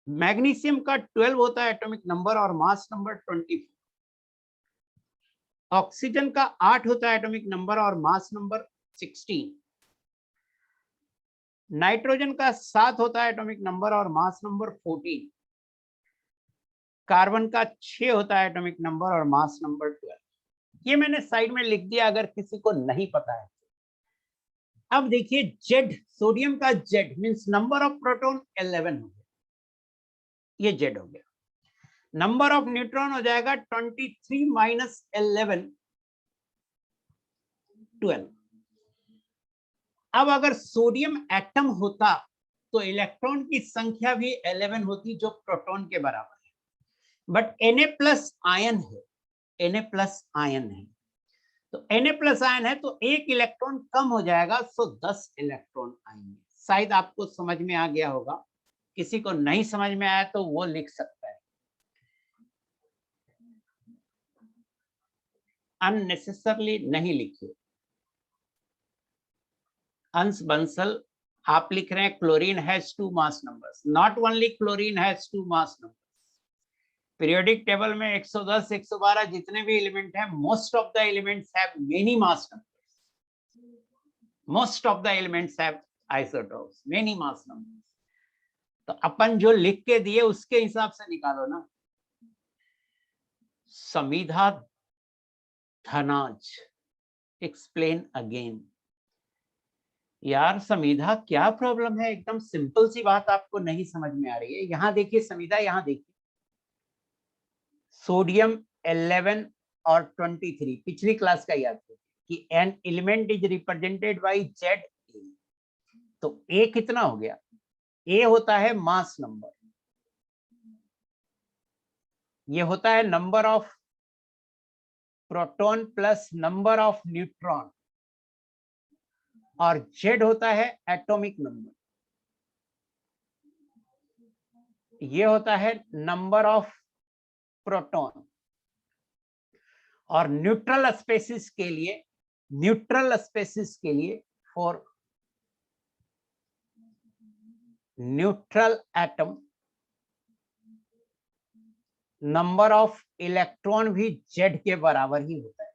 मैग्नीशियम का 12 होता है एटॉमिक नंबर और मास नंबर 24। ऑक्सीजन का 8 होता है एटॉमिक नंबर और मास नंबर 16। नाइट्रोजन का 7 होता है एटॉमिक नंबर और मास नंबर 14। कार्बन का 6 होता है एटॉमिक नंबर और मास नंबर 12। ये मैंने साइड में लिख दिया अगर किसी को नहीं पता है। अब देखिए जेड, सोडियम का Z means number of proton 11 हो गया, ये जेड हो गया। नंबर ऑफ न्यूट्रॉन हो जाएगा 23 माइनस 11, 12। अब अगर सोडियम एटम होता तो इलेक्ट्रॉन की संख्या भी 11 होती, जो प्रोटॉन के बराबर है। बट Na प्लस आयन है, Na प्लस आयन है, तो Na प्लस आयन है तो एक इलेक्ट्रॉन कम हो जाएगा, सो 10 इलेक्ट्रॉन आएंगे। शायद आपको समझ में आ गया होगा, किसी को नहीं समझ में आया तो वो लिख सकता है। अननेसेसरली नहीं लिखिए। अंश बंसल आप लिख रहे हैं chlorine has 2 mass numbers, not only chlorine has 2 mass numbers. Periodic table में 110 112 जितने भी एलिमेंट हैं, most of the elements have many mass numbers, most of the elements have isotopes, many mass numbers. तो अपन जो लिख के दिए उसके हिसाब से निकालो ना। समीधा धनाज, एक्सप्लेन अगेन। यार समीधा क्या प्रॉब्लम है, एकदम सिंपल सी बात आपको नहीं समझ में आ रही है। यहां देखिए समीधा, यहां देखिए सोडियम 11 और 23 पिछली क्लास का याद करिए कि an element is represented by Z. तो ए कितना हो गया, ए होता है मास नंबर, ये होता है number of proton plus number of neutron, और जेड होता है एटॉमिक नंबर, ये होता है नंबर ऑफ प्रोटॉन। और न्यूट्रल स्पेसिस के लिए, न्यूट्रल स्पेसिस के लिए for neutral atom, number of electron भी जेड के बराबर ही होता है।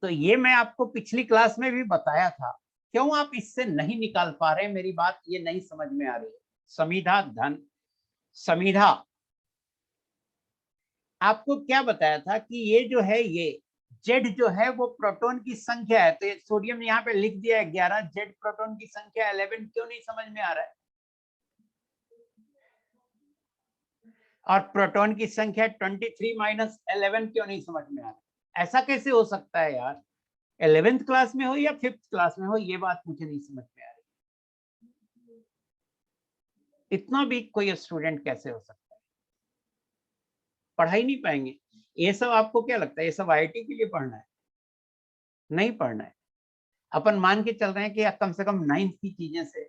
तो ये मैं आपको पिछली क्लास में भी बताया था। क्यों आप इससे नहीं निकाल पा रहे, मेरी बात ये नहीं समझ में आ रही है। समीधा धन, समीधा आपको क्या बताया था कि ये जो है, ये जेड जो है वो प्रोटॉन की संख्या है। तो सोडियम यहाँ पे लिख दिया है 11, जेड प्रोटॉन की संख्या 11। क्यों नहीं समझ में आ रहा है? और प्रोटॉन की संख्या 23 माइनस 11 क्यों नहीं समझ में आ रहा है? ऐसा कैसे हो सकता है यार? 11th क्लास में हो या 5th क्लास में हो, ये बात मुझे नहीं समझ में आ रही। इतना भी कोई स्टूडेंट कैसे हो सकता है? पढ़ाई नहीं पाएंगे। ये सब आपको क्या लगता है, ये सब आईआईटी के लिए पढ़ना है? नहीं पढ़ना है। अपन मान के चल रहे हैं कि कम से कम 9th की चीजें से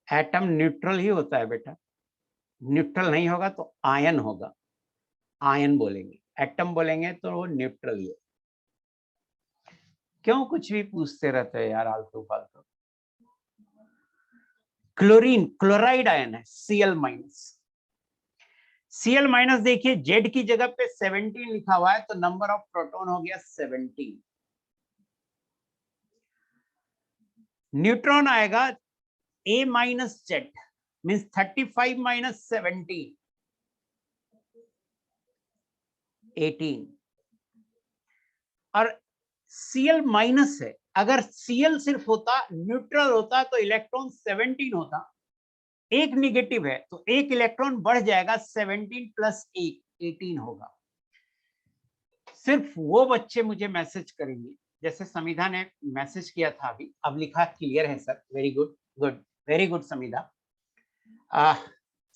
एटम न्यूट्रल ही होता है बेटा, न्यूट्रल नहीं होगा तो आयन होगा, आयन बोलेंगे, एटम बोलेंगे तो वो न्यूट्रल ही है। क्यों कुछ भी पूछते रहते हैं यार आलतू फालतू। क्लोरीन क्लोराइड आयन है, Cl माइनस। Cl माइनस देखिए Z की जगह पे 17 लिखा हुआ है तो नंबर ऑफ प्रोटॉन हो गया 17। न्यूट्रॉन आएगा A minus Z means 35 minus 17 18 और Cl माइनस है। अगर Cl सिर्फ होता न्यूट्रल होता तो इलेक्ट्रॉन 17 होता, एक निगेटिव है तो एक इलेक्ट्रॉन बढ़ जाएगा, 17 प्लस 1 18 होगा। सिर्फ वो बच्चे मुझे मैसेज करेंगे, जैसे समिधा ने मैसेज किया था अभी, अब लिखा क्लियर है sir, very good good very good Samidha.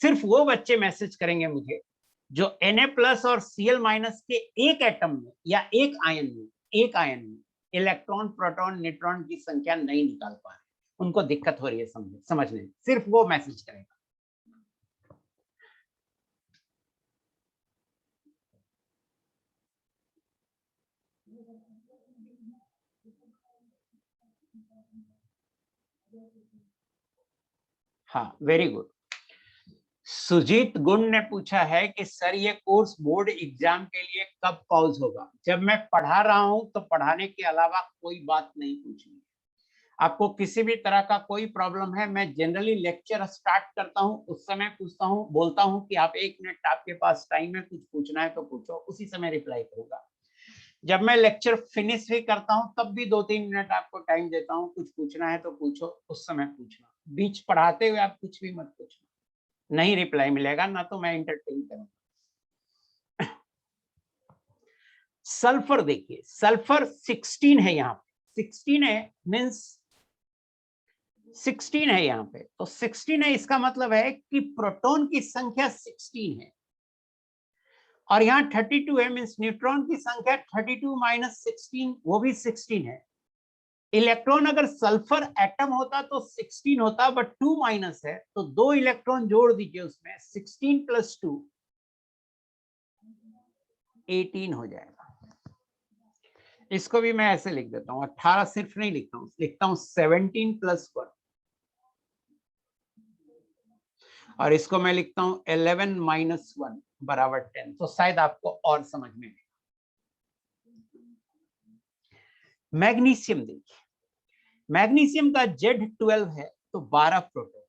सिर्फ वो बच्चे मैसेज करेंगे मुझे जो Na प्लस और Cl माइनस के एक एटम में या एक आयन में इलेक्ट्रॉन प्रोटॉन न्यूट्रॉन की संख्या नहीं निकाल पा रहे, उनको दिक्कत हो रही है समझने में, सिर्फ वो मैसेज करेगा। हाँ वेरी गुड। सुजीत गुण ने पूछा है कि सर ये कोर्स बोर्ड एग्जाम के लिए कब पॉज होगा? जब मैं पढ़ा रहा हूं तो पढ़ाने के अलावा कोई बात नहीं पूछनी। आपको किसी भी तरह का कोई प्रॉब्लम है, मैं जनरली लेक्चर स्टार्ट करता हूं उस समय पूछता हूं, बोलता हूं कि आप 1 मिनट आपके पास टाइम है, कुछ पूछना है तो पूछो, उसी समय रिप्लाई करूंगा। जब मैं लेक्चर फिनिश भी करता हूं तब भी 2-3 मिनट आपको टाइम देता हूं, कुछ पूछना है तो पूछो, उस समय पूछना। बीच पढ़ाते हुए आप कुछ भी मत पूछना, नहीं रिप्लाई मिलेगा, ना तो मैं एंटरटेन करूंगा। सल्फर देखिए, सल्फर 16 है, यहाँ पे 16 है, मीन्स 16 है यहाँ पे, तो 16 है इसका मतलब है कि प्रोटॉन की संख्या 16 है और यहाँ 32 है, मीन्स न्यूट्रॉन की संख्या 32 माइनस 16 वो भी 16 है। इलेक्ट्रॉन अगर सल्फर एटम होता तो 16 होता, बट 2 माइनस है तो 2 इलेक्ट्रॉन जोड़ दीजिए उसमें, 16 प्लस 2 18 हो जाएगा। इसको भी मैं ऐसे लिख देता हूँ, 18 सिर्फ नहीं लिखता हूँ, लिखता हूँ 17 प्लस 1 और इसको मैं लिखता हूँ 11 माइनस 1 बराबर 10। तो शायद आपको और समझ में आए। मैग्नीशियम देखिए, मैग्नीशियम का Z12 है तो 12 प्रोटॉन,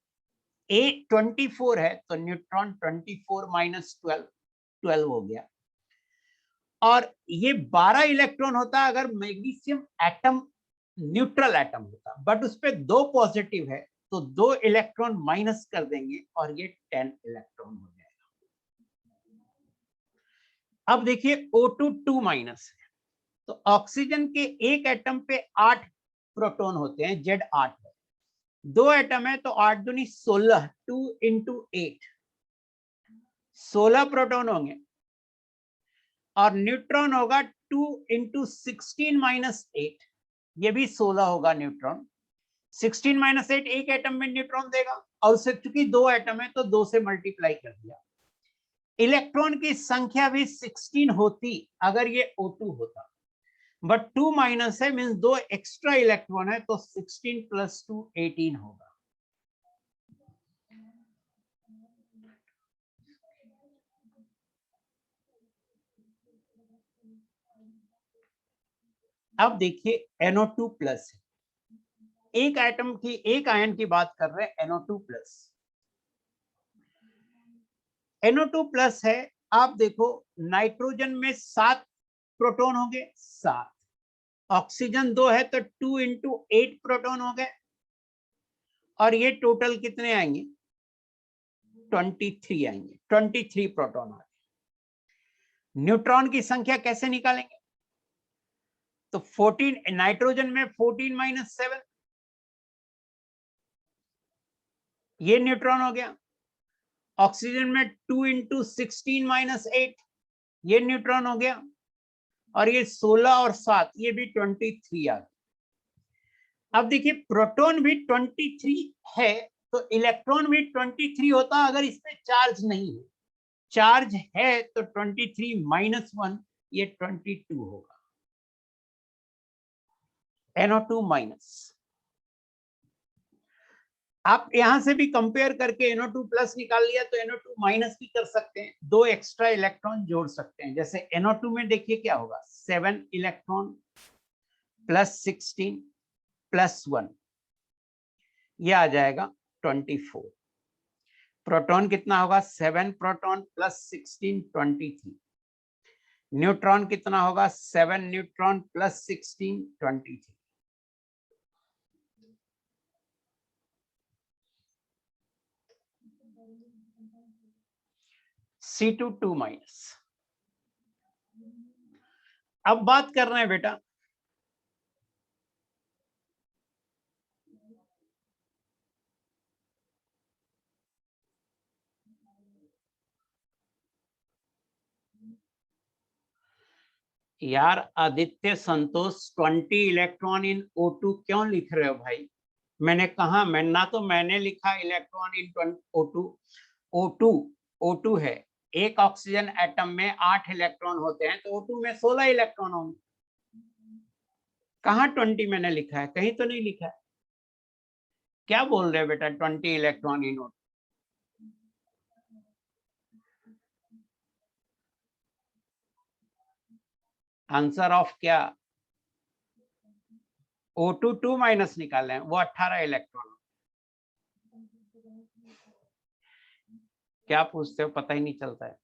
A24 है तो न्यूट्रॉन 24 माइनस 12 हो गया। और ये 12 इलेक्ट्रॉन होता अगर मैग्नीशियम एटम न्यूट्रल एटम होता, बट उस पर 2 पॉजिटिव है तो 2 इलेक्ट्रॉन माइनस कर देंगे और ये 10 इलेक्ट्रॉन हो जाएगा। अब देखिए O2 2 माइनस है तो ऑक्सीजन के एक एटम पे 8 प्रोटॉन होते हैं, Z8 है, 2 एटम है तो 8 दूनी 16, 2 इंटू 8 16 प्रोटॉन होंगे और न्यूट्रॉन होगा 2 इंटू 16 माइनस 8, ये भी 16 होगा न्यूट्रॉन। 16 माइनस 8 एक एटम में न्यूट्रॉन देगा और उससे चूंकि 2 एटम है तो 2 से मल्टीप्लाई कर दिया। इलेक्ट्रॉन की संख्या भी 16 होती अगर ये O2 होता, बट 2 माइनस है, मीन्स 2 एक्स्ट्रा इलेक्ट्रॉन है तो 16 प्लस 2 18 होगा। अब देखिए NO2 प्लस है, एक एटम की एक आयन की बात कर रहे हैं, NO2 प्लस। NO2 प्लस है, आप देखो नाइट्रोजन में 7 प्रोटॉन हो गए, 7, ऑक्सीजन 2 है तो 2 इंटू 8 प्रोटॉन हो गए और ये टोटल कितने आएंगे, 23 आएंगे, 23 प्रोटॉन आ गए। न्यूट्रॉन की संख्या कैसे निकालेंगे, तो 14, नाइट्रोजन में 14 माइनस 7 ये न्यूट्रॉन हो गया, ऑक्सीजन में 2 इंटू 16 माइनस 8 ये न्यूट्रॉन हो गया और ये 16 और 7 ये भी 23 आ गया। अब देखिए प्रोटॉन भी 23 है, तो इलेक्ट्रॉन भी 23 होता अगर इसमें चार्ज नहीं है। चार्ज है तो 23 माइनस 1 ये 22 होगा, NO2 माइनस। आप यहां से भी कंपेयर करके NO2 प्लस निकाल लिया तो NO2 माइनस भी कर सकते हैं, 2 एक्स्ट्रा इलेक्ट्रॉन जोड़ सकते हैं। जैसे NO2 में देखिए क्या होगा, 7 इलेक्ट्रॉन प्लस 16 प्लस 1, ये आ जाएगा 24। प्रोटॉन कितना होगा, 7 प्रोटॉन प्लस 16 23। न्यूट्रॉन कितना होगा, 7 न्यूट्रॉन प्लस 16 23। C2 2 minus. अब बात कर रहे हैं बेटा यार आदित्य संतोष 20 इलेक्ट्रॉन इन O2 क्यों लिख रहे हो भाई? मैंने कहा, मैं ना तो मैंने लिखा electron in O2। O2 O2 है, एक ऑक्सीजन एटम में 8 इलेक्ट्रॉन होते हैं तो O2 में 16 इलेक्ट्रॉन होंगे। कहाँ 20 मैंने लिखा है? कहीं तो नहीं लिखा है। क्या बोल रहे हो बेटा, 20 electron in O2? Answer of क्या? O2 2 माइनस निकाल रहे हैं, वो 18 इलेक्ट्रॉन। क्या पूछते हो, पता ही नहीं चलता है।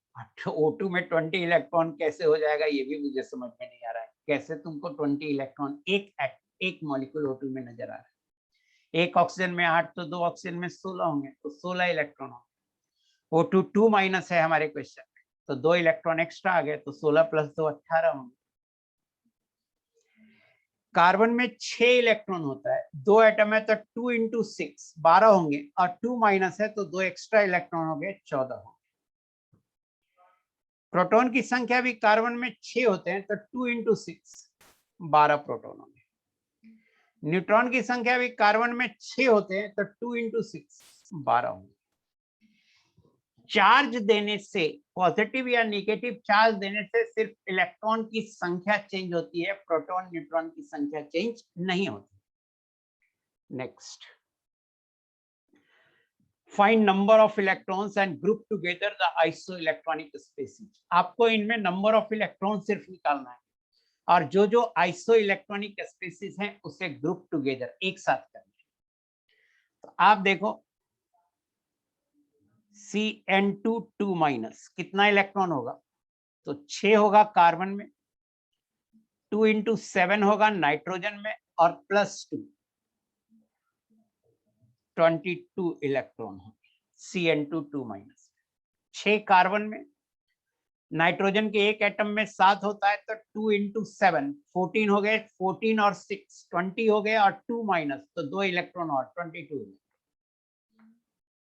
O2 में 20 इलेक्ट्रॉन कैसे हो जाएगा, ये भी मुझे समझ में नहीं आ रहा है। कैसे तुमको 20 इलेक्ट्रॉन एक मॉलिक्यूल O2 में नजर आ रहा है? एक ऑक्सीजन में 8 तो 2 ऑक्सीजन में 16 होंगे, तो 16 इलेक्ट्रॉन होंगे। O2 2 माइनस है हमारे क्वेश्चन में, तो 2 इलेक्ट्रॉन एक्स्ट्रा आ गए, तो 16 प्लस 2 18 होंगे। कार्बन में 6 इलेक्ट्रॉन होता है, 2 एटम है तो 2 इंटू 6 12 होंगे, और 2 माइनस है तो 2 एक्स्ट्रा इलेक्ट्रॉन हो गए 14 होंगे। प्रोटॉन की संख्या भी कार्बन में 6 होते हैं तो 2 इंटू 6 12 प्रोटॉन होंगे। न्यूट्रॉन की संख्या भी कार्बन में 6 होते हैं तो 2 इंटू 6 12 होंगे। चार्ज देने से, पॉजिटिव या नेगेटिव चार्ज देने से सिर्फ इलेक्ट्रॉन की संख्या चेंज होती है, प्रोटॉन न्यूट्रॉन की संख्या चेंज नहीं होती। Next, find number of electrons and group together the isoelectronic species. आपको इनमें नंबर ऑफ इलेक्ट्रॉन सिर्फ निकालना है, और जो जो आइसोइलेक्ट्रॉनिक स्पीशीज हैं उसे ग्रुप टुगेदर एक साथ करना है। तो आप देखो CN2 2 माइनस, कितना इलेक्ट्रॉन होगा, तो 6 होगा कार्बन में, 2 इंटू 7 होगा नाइट्रोजन में, और प्लस 2 22 इलेक्ट्रॉन होंगे CN2 2 माइनस। 6 कार्बन में, नाइट्रोजन के एक एटम में 7 होता है तो 2 इंटू 7 14 हो गए, 14 और 6 20 हो गए, और 2 माइनस तो 2 इलेक्ट्रॉन और 22।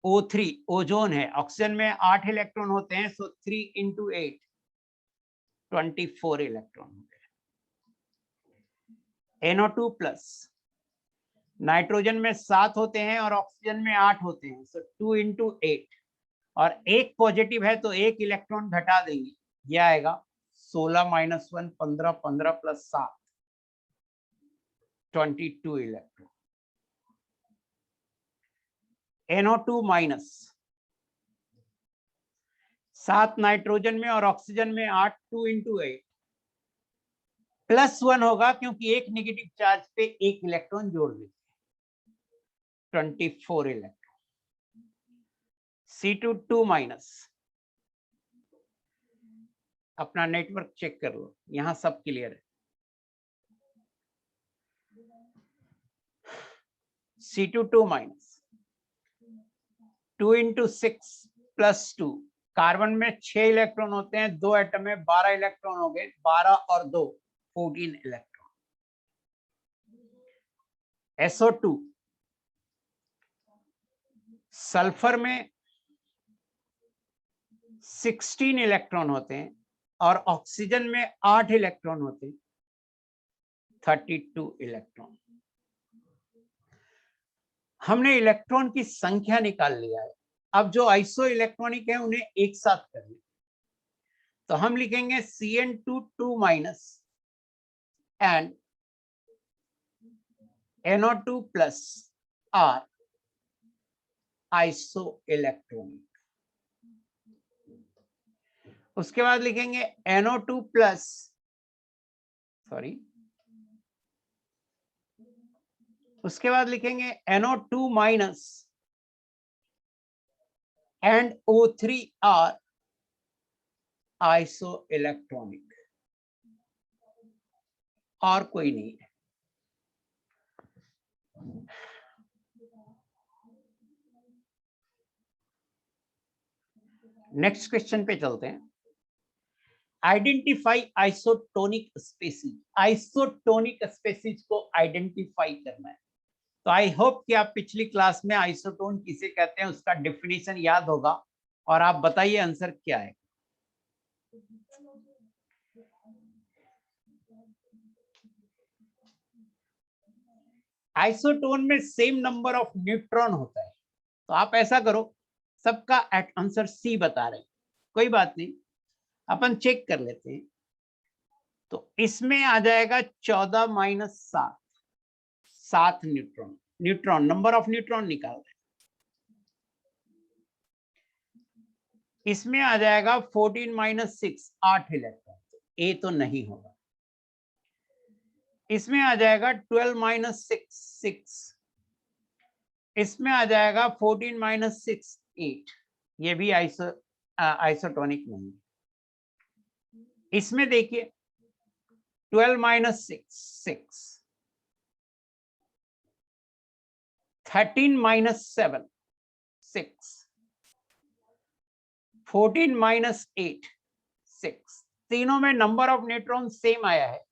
O3 ओजोन है, ऑक्सीजन में 8 इलेक्ट्रॉन होते हैं, सो 3 इंटू 8 24 इलेक्ट्रॉन हो गए। NO2 प्लस, नाइट्रोजन में 7 होते हैं और ऑक्सीजन में 8 होते हैं, सो 2 इंटू 8, और एक पॉजिटिव है तो एक इलेक्ट्रॉन घटा देंगे, ये आएगा 16 minus 1 15 15 plus 7 22 electron. NO2 minus, 7 nitrogen में और ऑक्सीजन में 8, 2 इंटू 8 प्लस 1 होगा, क्योंकि एक नेगेटिव चार्ज पे एक इलेक्ट्रॉन जोड़ देते हैं, 24 इलेक्ट्रॉन। C2 2 माइनस, अपना नेटवर्क चेक कर लो, यहां सब क्लियर है। C2 2 minus, 2 into 6 plus 2, carbon में 6 इलेक्ट्रॉन होते हैं, 2 एटम में 12 इलेक्ट्रॉन हो गए, 12 और 2 14 इलेक्ट्रॉन। SO2, सल्फर में 16 इलेक्ट्रॉन होते हैं और ऑक्सीजन में 8 इलेक्ट्रॉन होते हैं, 32 इलेक्ट्रॉन। हमने इलेक्ट्रॉन की संख्या निकाल लिया है। अब जो आइसो इलेक्ट्रॉनिक है उन्हें एक साथ कर लें, तो हम लिखेंगे Cn2 2 minus and NO2 plus are isoelectronic. उसके बाद लिखेंगे NO2 प्लस, सॉरी, उसके बाद लिखेंगे NO2 minus and O3 are iso electronic, और कोई नहीं है। नेक्स्ट क्वेश्चन पे चलते हैं। Identify isotonic species. Isotonic species को आइडेंटिफाई करना है। तो आई होप कि आप पिछली क्लास में आइसोटोन किसे कहते हैं उसका डेफिनेशन याद होगा, और आप बताइए आंसर क्या है। आइसोटोन में सेम नंबर ऑफ न्यूट्रॉन होता है। तो आप ऐसा करो, सबका आंसर सी बता रहे हैं, कोई बात नहीं, अपन चेक कर लेते हैं। तो इसमें आ जाएगा 14 minus 7, 7 neutron. Neutron, number of neutron निकाल रहे हैं। इसमें आ जाएगा 14 माइनस 6, 8 इलेक्ट्रॉन। ए तो नहीं होगा। इसमें आ जाएगा 12 माइनस 6, 6। इसमें आ जाएगा 14 माइनस 6, 8। ये भी आइसोटोनिक नहीं। इसमें देखिए 12 माइनस 6, 6। 13 माइनस 7, 6। 14 माइनस 8, 6। तीनों में नंबर ऑफ न्यूट्रॉन सेम आया है,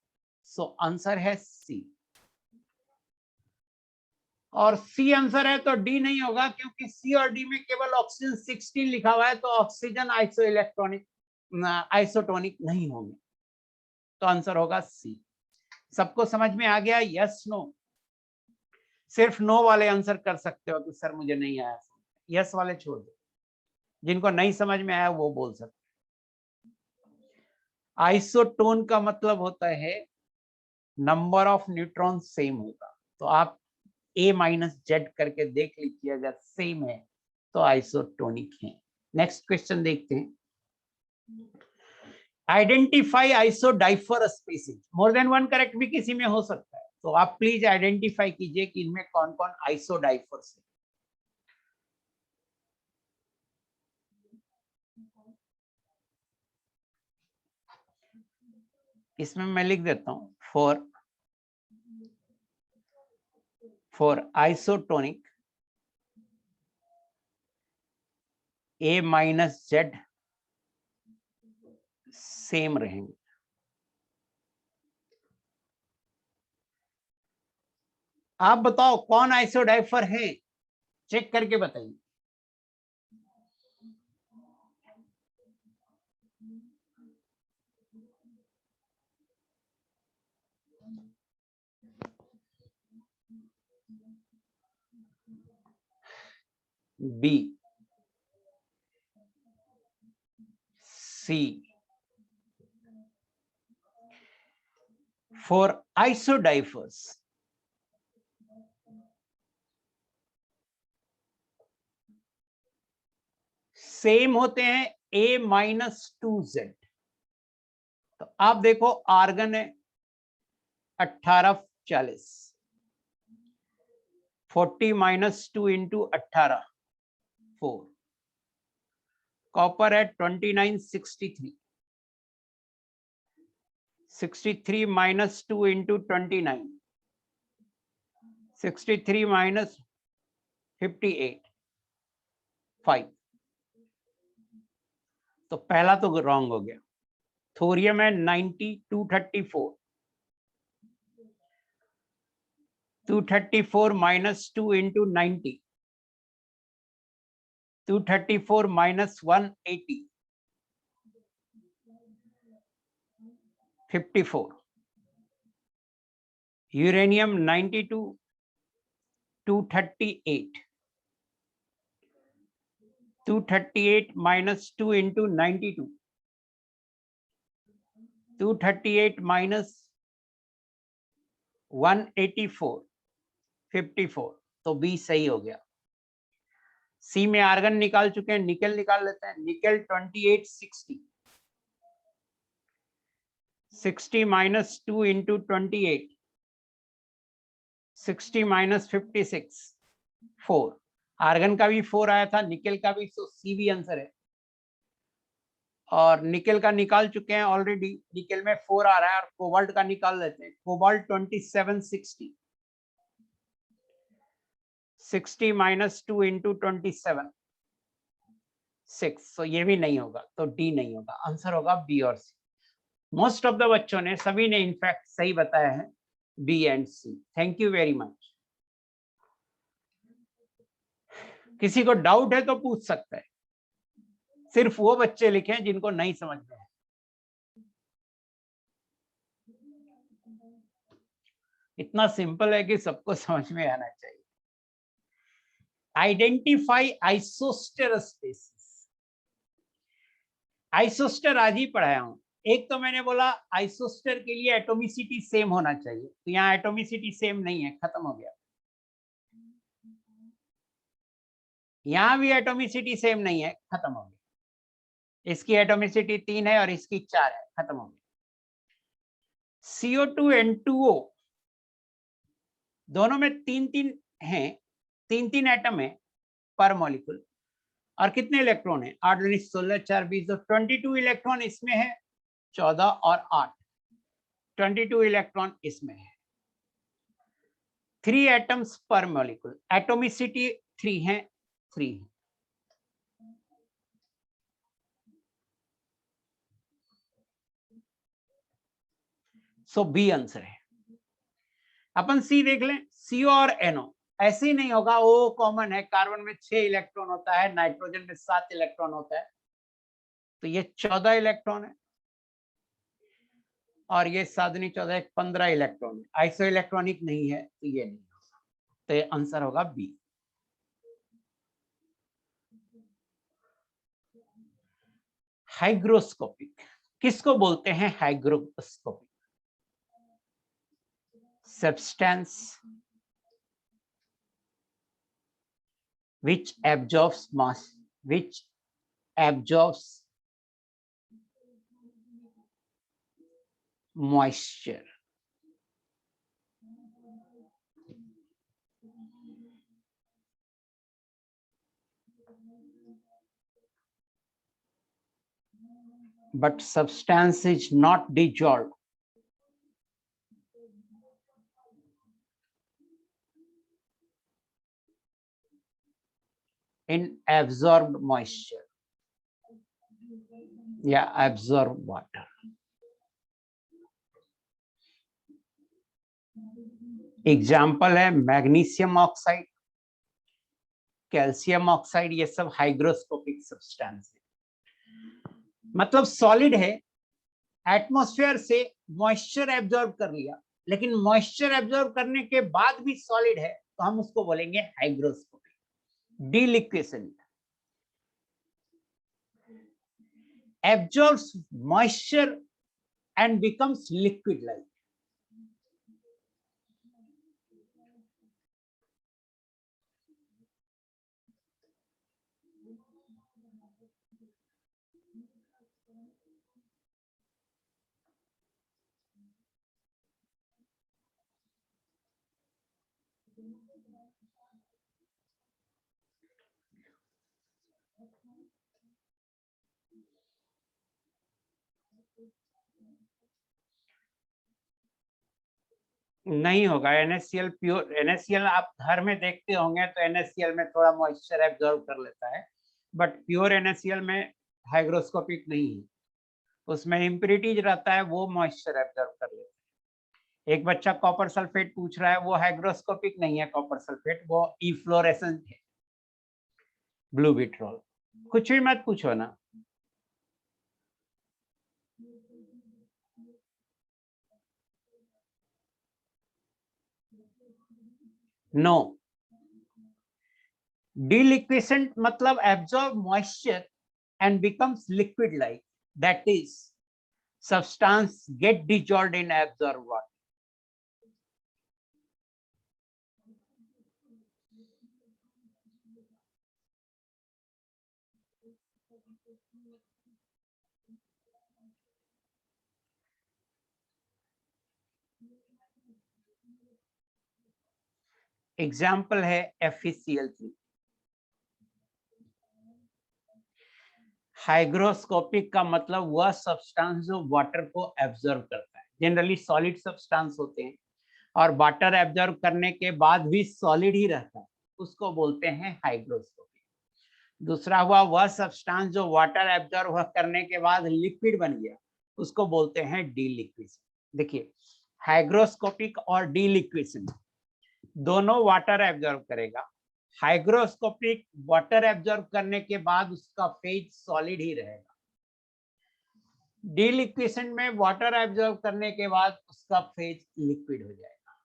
सो आंसर है सी। और सी आंसर है तो डी नहीं होगा, क्योंकि सी और डी में केवल ऑक्सीजन 16 लिखा हुआ है, तो ऑक्सीजन आइसो इलेक्ट्रॉनिक आइसोटोनिक नहीं होंगे, तो आंसर होगा सी। सबको समझ में आ गया? Yes no? सिर्फ नो वाले आंसर कर सकते हो कि सर मुझे नहीं आया। यस वाले छोड़ दो, जिनको नहीं समझ में आया वो बोल सकते। आइसोटोन का मतलब होता है नंबर ऑफ न्यूट्रॉन सेम होगा। तो आप A माइनस जेड करके देख लीजिए, अगर सेम है तो आइसोटोनिक है। नेक्स्ट क्वेश्चन देखते हैं। Identify isodiaphers species. More than one correct भी किसी में हो सकता है, तो आप प्लीज आइडेंटिफाई कीजिए कि इनमें कौन कौन आइसोडाइफर्स है। इसमें मैं लिख देता हूं, for isotonic A minus Z same रहेंगे। आप बताओ कौन आइसोडाइफर है, चेक करके बताइए। B, C. For isodiaphers same होते हैं A माइनस 2Z। तो आप देखो आर्गन है 1840, 40 माइनस 2 इंटू 18, 4। कॉपर है 2963, 63 माइनस 2 इंटू 29, 63 माइनस 58, 5। तो पहला तो रॉन्ग हो गया। थोरियम है 90, 234, 234 minus 2 into 90, 234 minus 180, 54। Uranium 92, 238. 238 minus 2 into 92. 238 minus 184, 54. तो बी सही हो गया। सी में आर्गन निकाल चुके हैं, निकेल निकाल लेते हैं। Nickel 2860, 60 minus 2 into 28, 60 minus 56, 4। Argon का भी 4 आया था, निकेल का भी, तो सी भी आंसर है। और निकेल का निकाल चुके हैं ऑलरेडी, निकेल में 4 आ रहा है, और कोबाल्ट का निकाल लेते हैं। Cobalt 2760, 60 minus 2 into 27, 6। तो ये भी नहीं होगा, तो डी नहीं होगा, आंसर होगा बी और सी। मोस्ट ऑफ द बच्चों ने, सभी ने इनफैक्ट सही बताया है, B and C. Thank you very much. किसी को डाउट है तो पूछ सकता है, सिर्फ वो बच्चे लिखें जिनको नहीं समझ में है। इतना सिंपल है कि सबको समझ में आना चाहिए। Identify isoster spaces. आइसोस्टर आज ही पढ़ाया हूं। एक तो मैंने बोला आइसोस्टर के लिए एटोमिसिटी सेम होना चाहिए, तो यहाँ एटोमिसिटी सेम नहीं है, खत्म हो गया। यहां भी एटोमिसिटी सेम नहीं है, खत्म हो गया। इसकी एटोमिसिटी 3 है और इसकी 4 है, खत्म हो गया। CO2 N2O दोनों में 3-3 हैं, 3-3 एटम है पर मॉलिक्यूल। और कितने इलेक्ट्रॉन है? 8 19 16 4 20, तो 22 इलेक्ट्रॉन इसमें है, 14 और 8, 22 इलेक्ट्रॉन इसमें है। 3 एटम्स पर मॉलिक्यूल, एटोमिसिटी 3 है, 3 है। सो बी आंसर है। अपन सी देख लें, CO और NO ऐसे ही नहीं होगा। O कॉमन है, कार्बन में 6 इलेक्ट्रॉन होता है, नाइट्रोजन में 7 इलेक्ट्रॉन होता है, तो ये 14 इलेक्ट्रॉन है। और ये 7 नहीं 14, 15 इलेक्ट्रॉन है। आइसो इलेक्ट्रॉनिक नहीं है, तो ये नहीं होगा, तो ये आंसर होगा बी। हाइग्रोस्कोपिक किसको बोलते हैं? Hygroscopic substance which absorbs mass, which absorbs moisture. But substance is not dissolved in absorbed moisture. Yeah, absorb water. Example है मैग्नीशियम ऑक्साइड, कैल्शियम ऑक्साइड, ये सब हाइग्रोस्कोपिक सब्सटेंस है। मतलब सॉलिड है, एटमॉस्फेयर से मॉइस्चर एब्जॉर्ब कर लिया, लेकिन मॉइस्चर एब्जॉर्ब करने के बाद भी सॉलिड है, तो हम उसको बोलेंगे hygroscopic. डिलिक्वेशन absorbs moisture and becomes liquid like. नहीं होगा। NaCl प्योर, NaCl आप घर में देखते होंगे तो NaCl में थोड़ा मॉइस्चर एब्जॉर्ब कर लेता है, बट प्योर NaCl में हाइग्रोस्कोपिक नहीं है, उसमें इम्प्यूरिटीज रहता है, वो मॉइस्चर एब्जॉर्ब कर लेता है। एक बच्चा कॉपर सल्फेट पूछ रहा है, वो हाइग्रोस्कोपिक नहीं है कॉपर सल्फेट, वो इफ्लोरेसेंट है, ब्लू विट्रोल। कुछ भी मत पूछो ना। नो, Deliquescent मतलब absorb moisture and becomes liquid like, that is substance get dissolved in absorbed water. Example है FeCl3। हाइग्रोस्कोपिक का मतलब वह सब्सटेंस जो वाटर को एब्जॉर्ब करता है। जनरली सॉलिड सब्सटेंस होते हैं और वाटर एब्जॉर्ब करने के बाद भी सॉलिड ही रहता है, उसको बोलते हैं हाइग्रोस्कोपिक। दूसरा हुआ वह सब्सटेंस जो वाटर एब्जॉर्ब करने के बाद लिक्विड बन गया, उसको बोलते हैं डीलिक्विशन। देखिए हाइग्रोस्कोपिक और डीलिक्विशन दोनों वाटर एब्जॉर्ब करेगा। हाइग्रोस्कोपिक वाटर एब्जॉर्ब करने के बाद उसका फेज सॉलिड ही रहेगा। डीलिक्वेशन में वाटर एब्जॉर्ब करने के बाद उसका फेज लिक्विड हो जाएगा।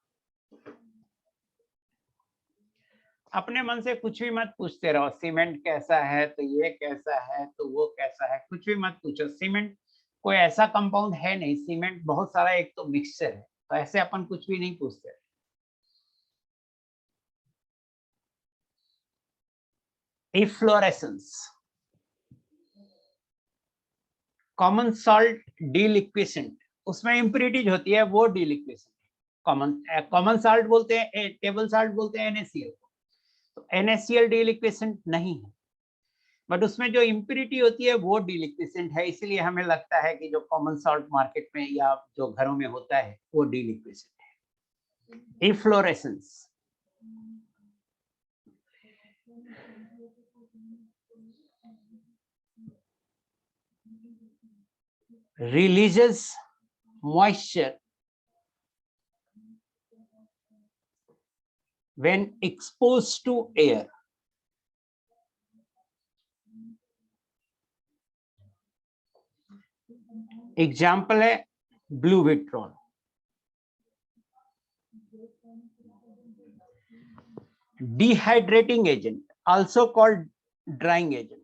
अपने मन से कुछ भी मत पूछते रहो, सीमेंट कैसा है तो ये कैसा है तो वो कैसा है, कुछ भी मत पूछो। सीमेंट कोई ऐसा कंपाउंड है नहीं, सीमेंट बहुत सारा एक तो मिक्सचर है, तो ऐसे अपन कुछ भी नहीं पूछते। इफ्लोरेसेंस, कॉमन सॉल्ट डीलिक्विसेंट, उसमें इम्प्यूरिटीज होती है, वो डीलिक्विसेंट। कॉमन सॉल्ट बोलते हैं, टेबल सॉल्ट बोलते हैं NaCl को, तो NaCl डीलिक्विसेंट नहीं है, बट उसमें जो इम्प्यूरिटी होती है वो डीलिक्विसेंट है। इसलिए हमें लगता है कि जो कॉमन सॉल्ट मार्केट में या जो घरों में होता है वो डीलिक्विसेंट है। Efflorescence, releases moisture when exposed to air. Example है blue vitriol. Dehydrating agent, also called drying agent.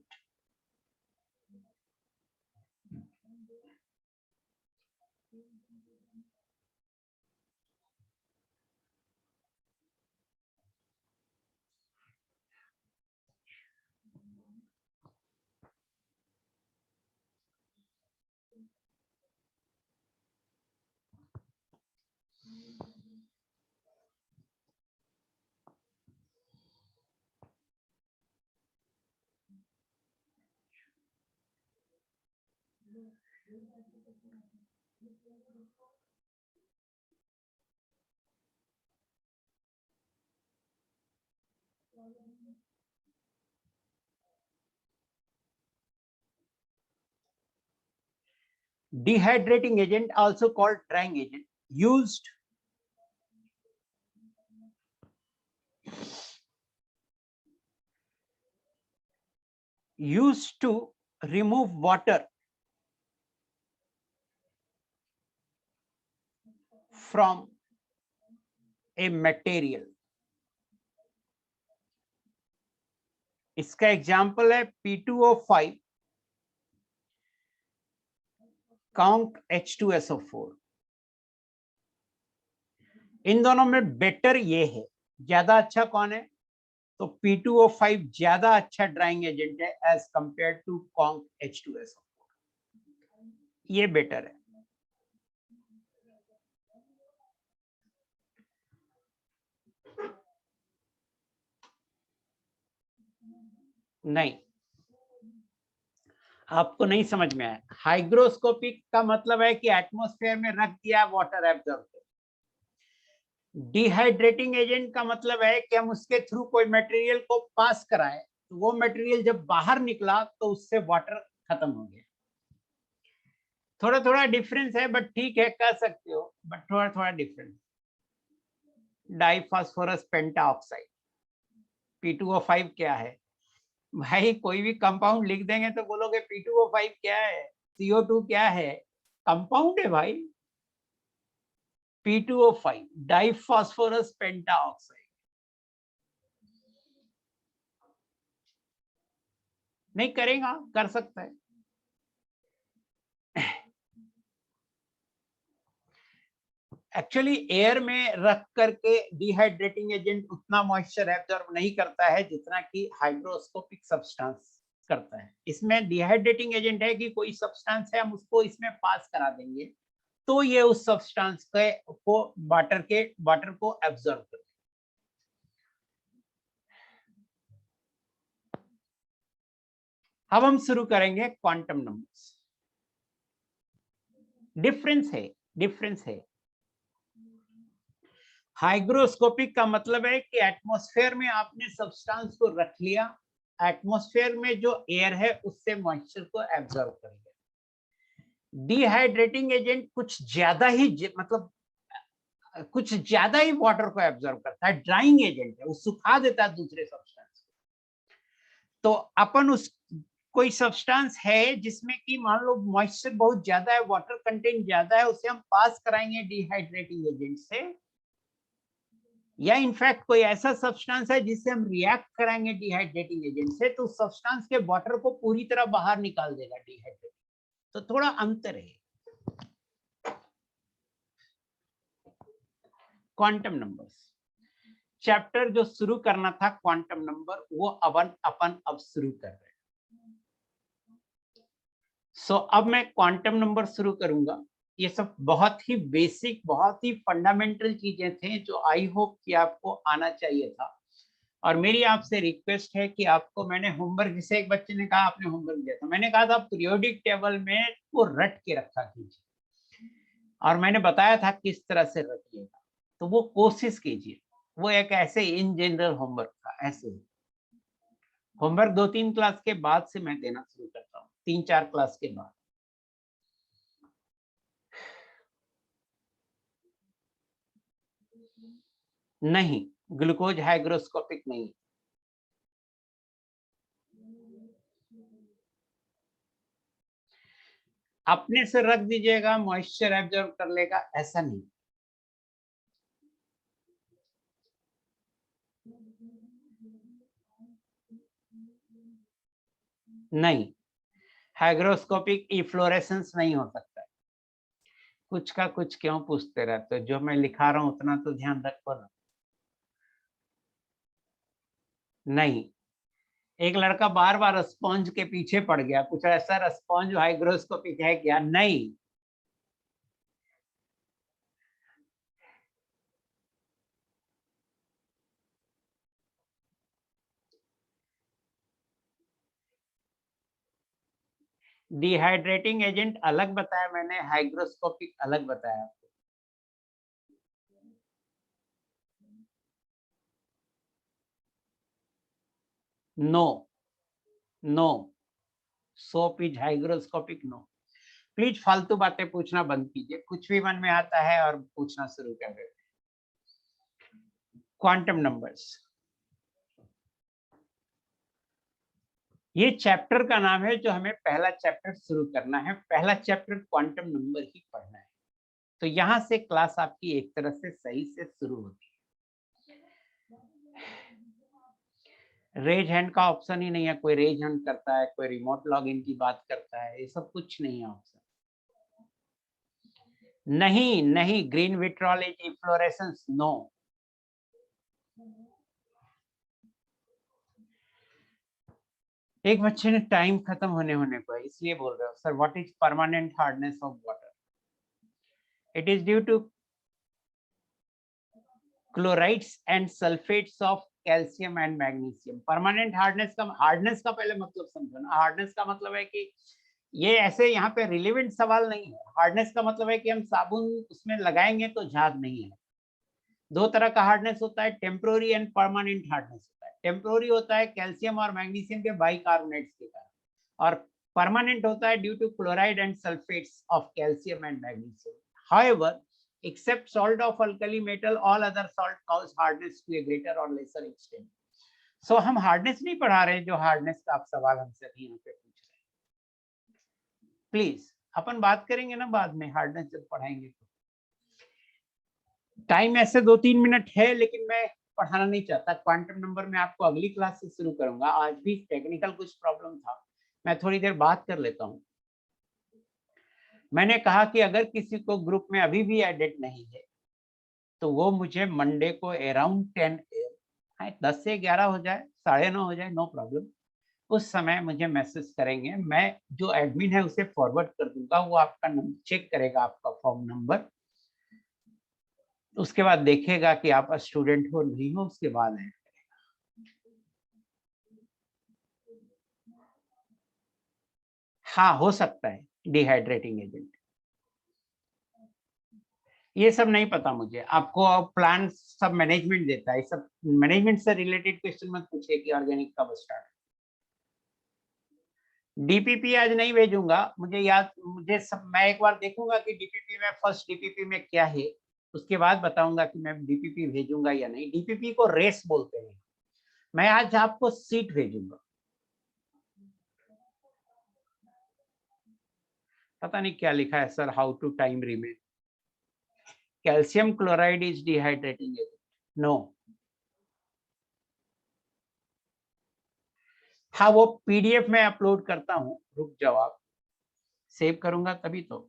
Dehydrating agent, also called drying agent, used to remove water from a material. इसका एग्जाम्पल है P2O5, count H2SO4। इन दोनों में better ये है, ज्यादा अच्छा कौन है, तो P2O5 ज्यादा अच्छा ड्राइंग एजेंट है as compared to conc H2SO4, ये बेटर है। नहीं, आपको नहीं समझ में आया। हाइग्रोस्कोपिक का मतलब है कि एटमॉस्फेयर में रख दिया वाटर एब्जॉर्ब। डिहाइड्रेटिंग एजेंट का मतलब है कि हम उसके थ्रू कोई मटेरियल को पास कराए, तो वो मटेरियल जब बाहर निकला तो उससे वाटर खत्म हो गया। थोड़ा थोड़ा डिफरेंस है, बट ठीक है, कह सकते हो, बट थोड़ा थोड़ा डिफरेंस। डाइफॉस्फोरस पेंटाऑक्साइड, P2O5 क्या है भाई? कोई भी कंपाउंड लिख देंगे तो बोलोगे P2O5 क्या है, CO2 क्या है? कंपाउंड है भाई, P2O5 डाइफॉस्फोरस पेंटाऑक्साइड। नहीं करेगा, कर सकता है। एक्चुअली एयर में रख करके डिहाइड्रेटिंग एजेंट उतना मॉइस्चर एब्जॉर्ब नहीं करता है जितना कि हाइग्रोस्कोपिक सब्सटेंस करता है। इसमें डिहाइड्रेटिंग एजेंट है कि कोई सब्सटेंस है, हम उसको इसमें पास करा देंगे तो ये उस सब्सटेंस को वाटर को एब्जॉर्ब कर। अब हम शुरू करेंगे क्वांटम नंबर्स। डिफरेंस है। हाइग्रोस्कोपिक का मतलब है कि एटमॉस्फेयर में आपने सब्सटेंस को रख लिया, एटमॉस्फेयर में जो एयर है उससे मॉइस्चर को एब्जॉर्ब कर लिया। डिहाइड्रेटिंग एजेंट कुछ ज्यादा ही वाटर को एब्जॉर्ब करता है, ड्राइंग एजेंट है, वो सुखा देता है दूसरे सब्सटेंस को। तो अपन उस कोई सब्सटेंस है जिसमें कि मान लो मॉइस्चर बहुत ज्यादा है, वाटर कंटेंट ज्यादा है, उसे हम पास कराएंगे डिहाइड्रेटिंग एजेंट से, या इनफैक्ट कोई ऐसा सब्सटेंस है जिससे हम रिएक्ट कराएंगे डिहाइड्रेटिंग एजेंट से, तो सब्सटेंस के वाटर को पूरी तरह बाहर निकाल देगा डिहाइड्रेटिंग। तो थोड़ा अंतर है। क्वांटम नंबर्स चैप्टर जो शुरू करना था क्वांटम नंबर, वो अपन अब शुरू कर रहे हैं। अब मैं क्वांटम नंबर शुरू करूंगा। ये सब बहुत ही बेसिक, बहुत ही फंडामेंटल चीजें थे जो आई होप कि आपको आना चाहिए था। और मेरी आपसे रिक्वेस्ट है कि आपको, मैंने होमवर्क, जिसे एक बच्चे ने कहा आपने होमवर्क दिया था, मैंने कहा था पीरियोडिक टेबल में वो रट के रखा कीजिए, और मैंने बताया था किस तरह से रखिएगा, तो वो कोशिश कीजिए। वो एक ऐसे इन जनरल होमवर्क था। ऐसे होमवर्क 2-3 क्लास के बाद से मैं देना शुरू करता हूँ, 3-4 क्लास के बाद। नहीं, ग्लूकोज हाइग्रोस्कोपिक नहीं। अपने से रख दीजिएगा, मॉइस्चर एब्जॉर्ब कर लेगा, ऐसा नहीं। नहीं, हाइग्रोस्कोपिक इफ्लोरेसेंस नहीं हो सकता है। कुछ का कुछ क्यों पूछते रहते हो? जो मैं लिखा रहा हूं उतना तो ध्यान रखो ना। नहीं, एक लड़का बार बार स्पॉन्ज के पीछे पड़ गया, कुछ ऐसा स्पॉन्ज हाइग्रोस्कोपिक है क्या? नहीं। डिहाइड्रेटिंग एजेंट अलग बताया मैंने, हाइग्रोस्कोपिक अलग बताया। No, no, soap is hygroscopic no. Please फालतू बातें पूछना बंद कीजिए, कुछ भी मन में आता है और पूछना शुरू कर देते। क्वांटम नंबर्स, ये चैप्टर का नाम है जो हमें पहला चैप्टर शुरू करना है। पहला चैप्टर क्वांटम नंबर ही पढ़ना है। तो यहां से क्लास आपकी एक तरह से सही से शुरू होती है। रेज हैंड का ऑप्शन ही नहीं है, कोई रेज हैंड करता है, कोई रिमोट लॉगिन की बात करता है, ये सब कुछ नहीं है ऑप्शन। नहीं, नहीं, green vitriol is efflorescence, no. एक बच्चे ने टाइम खत्म होने को है इसलिए बोल रहे हो sir, what is permanent hardness of water? It is due to chlorides and sulphates of calcium and magnesium. Permanent hardness का पहले मतलब समझो ना। हार्डनेस का मतलब है कि ये ऐसे यहाँ पे रिलेवेंट सवाल नहीं है। हार्डनेस का मतलब है कि हम साबुन उसमें लगाएंगे तो झाग नहीं है। दो तरह का हार्डनेस होता है, टेम्पोररी एंड परमानेंट हार्डनेस होता है। टेम्पोररी होता है कैल्शियम और मैग्नीशियम के बाइकार्बोनेट्स के कारण, और परमानेंट होता है due to chloride and sulphates of calcium and magnesium. However, except salt of alkali metal, all other salt cause hardness to a greater or lesser extent. So हम hardness नहीं पढ़ा रहे, जो हार्डनेस का आप सवाल हमसे अभी यहाँ पे पूछ रहे हैं। प्लीज, अपन बात करेंगे ना बाद में, हार्डनेस जब पढ़ाएंगे तो। टाइम ऐसे 2-3 मिनट है, लेकिन मैं पढ़ाना नहीं चाहता, क्वांटम नंबर में आपको अगली क्लास से शुरू करूंगा, आज भी टेक्निकल कुछ प्रॉब्लम था, मैं थोड़ी देर बात कर लेता हूँ। मैंने कहा कि अगर किसी को ग्रुप में अभी भी एडेड नहीं है तो वो मुझे मंडे को अराउंड 10 10 से 11 हो जाए, 9:30 हो जाए, नो प्रॉब्लम, उस समय मुझे मैसेज करेंगे, मैं जो एडमिन है उसे फॉरवर्ड कर दूंगा, वो आपका चेक करेगा आपका फॉर्म नंबर, उसके बाद देखेगा कि आप स्टूडेंट हो नहीं हो, उसके बाद ऐड करेगा। हाँ, हो सकता है डिहाइड्रेटिंग एजेंट, ये सब नहीं पता मुझे, आपको प्लान सब मैनेजमेंट देता है, सब मैनेजमेंट से रिलेटेड क्वेश्चन मत पूछिए कि ऑर्गेनिक कब स्टार्ट। डीपीपी आज नहीं भेजूंगा, मुझे सब, मैं एक बार देखूंगा कि डीपीपी में फर्स्ट डीपीपी में क्या है, उसके बाद बताऊंगा कि मैं डीपीपी भेजूंगा या नहीं। डीपीपी को रेस बोलते हैं। मैं आज आपको सीट भेजूंगा, पता नहीं क्या लिखा है sir, how to time remain, calcium chloride is dehydrating agent, no. हाँ, वो पीडीएफ में अपलोड करता हूँ, रुक जाओ, आप सेव करूंगा तभी तो।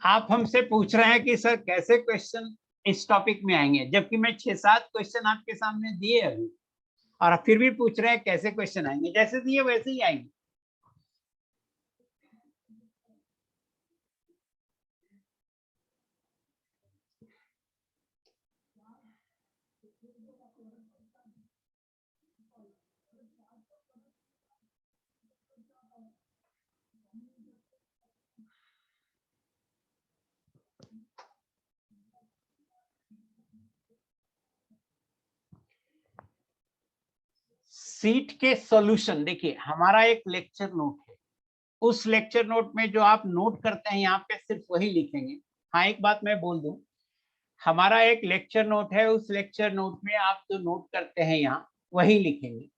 आप हमसे पूछ रहे हैं कि सर कैसे क्वेश्चन इस टॉपिक में आएंगे, जबकि मैं 6-7 क्वेश्चन आपके सामने दिए अभी, और आप फिर भी पूछ रहे हैं कैसे क्वेश्चन आएंगे, जैसे दिए वैसे ही आएंगे। सीट के सॉल्यूशन देखिए, हमारा एक लेक्चर नोट है, उस लेक्चर नोट में जो आप नोट करते हैं यहाँ पे सिर्फ वही लिखेंगे। हाँ, एक बात मैं बोल दूं, हमारा एक लेक्चर नोट है, उस लेक्चर नोट में आप जो नोट करते हैं यहाँ वही लिखेंगे,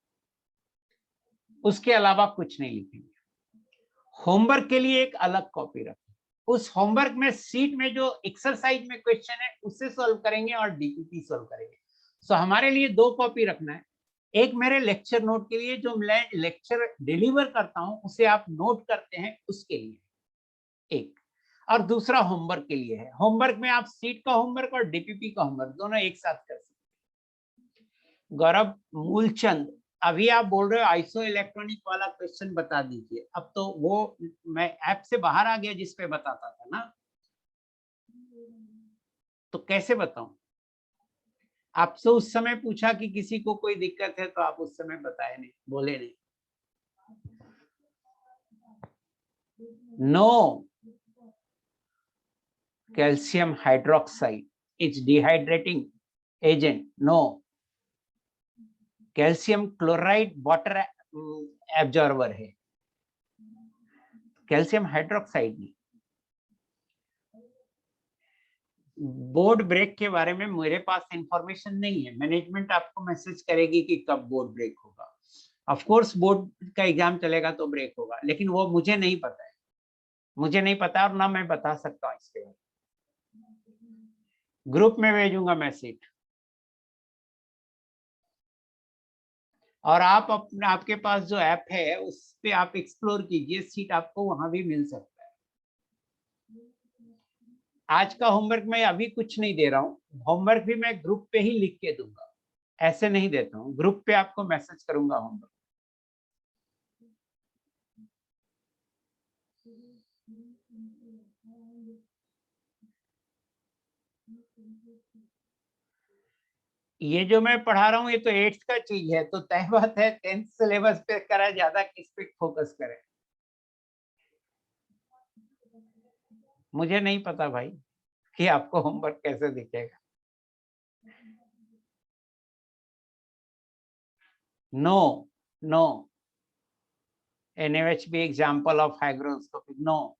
उसके अलावा कुछ नहीं लिखेंगे। होमवर्क के लिए एक अलग कॉपी रखें, उस होमवर्क में सीट में जो एक्सरसाइज में क्वेश्चन है उससे सॉल्व करेंगे और डीपीपी सॉल्व करेंगे। सो हमारे लिए 2 कॉपी रखना है, एक मेरे लेक्चर नोट के लिए जो मैं लेक्चर डिलीवर करता हूं उसे आप नोट करते हैं उसके लिए एक, और दूसरा होमवर्क के लिए है। होमवर्क में आप सीट का होमवर्क और डीपीपी का होमवर्क दोनों एक साथ कर सकते हैं। गौरव मूलचंद, अभी आप बोल रहे हो आइसो इलेक्ट्रॉनिक वाला क्वेश्चन बता दीजिए, अब तो वो मैं ऐप से बाहर आ गया जिस पे बताता था ना, तो कैसे बताऊं? आपसे उस समय पूछा कि किसी को कोई दिक्कत है तो आप उस समय बताए नहीं, बोले नहीं। No, calcium hydroxide is dehydrating agent, no. Calcium chloride water absorber है, कैल्शियम हाइड्रोक्साइड नहीं। बोर्ड ब्रेक के बारे में मेरे पास इंफॉर्मेशन नहीं है, मैनेजमेंट आपको मैसेज करेगी कि कब बोर्ड ब्रेक होगा। ऑफ कोर्स बोर्ड का एग्जाम चलेगा तो ब्रेक होगा, लेकिन वो मुझे नहीं पता है, मुझे नहीं पता और ना मैं बता सकता हूँ इसके बारे में। ग्रुप में भेजूंगा मैसेज, और आप अपने, आपके पास जो ऐप है उस पे आप एक्सप्लोर कीजिए, सीट आपको वहां भी मिल सकता है। आज का होमवर्क मैं अभी कुछ नहीं दे रहा हूँ, होमवर्क भी मैं ग्रुप पे ही लिख के दूंगा, ऐसे नहीं देता हूँ, ग्रुप पे आपको मैसेज करूंगा होमवर्क। ये जो मैं पढ़ा रहा हूँ ये तो 8th का चीज है, तो तय बात है 10th सिलेबस पे करा, ज्यादा किस पे फोकस करें। मुझे नहीं पता भाई कि आपको होमवर्क कैसे दिखेगा। No, no. NaOH be example of hygroscopic? No.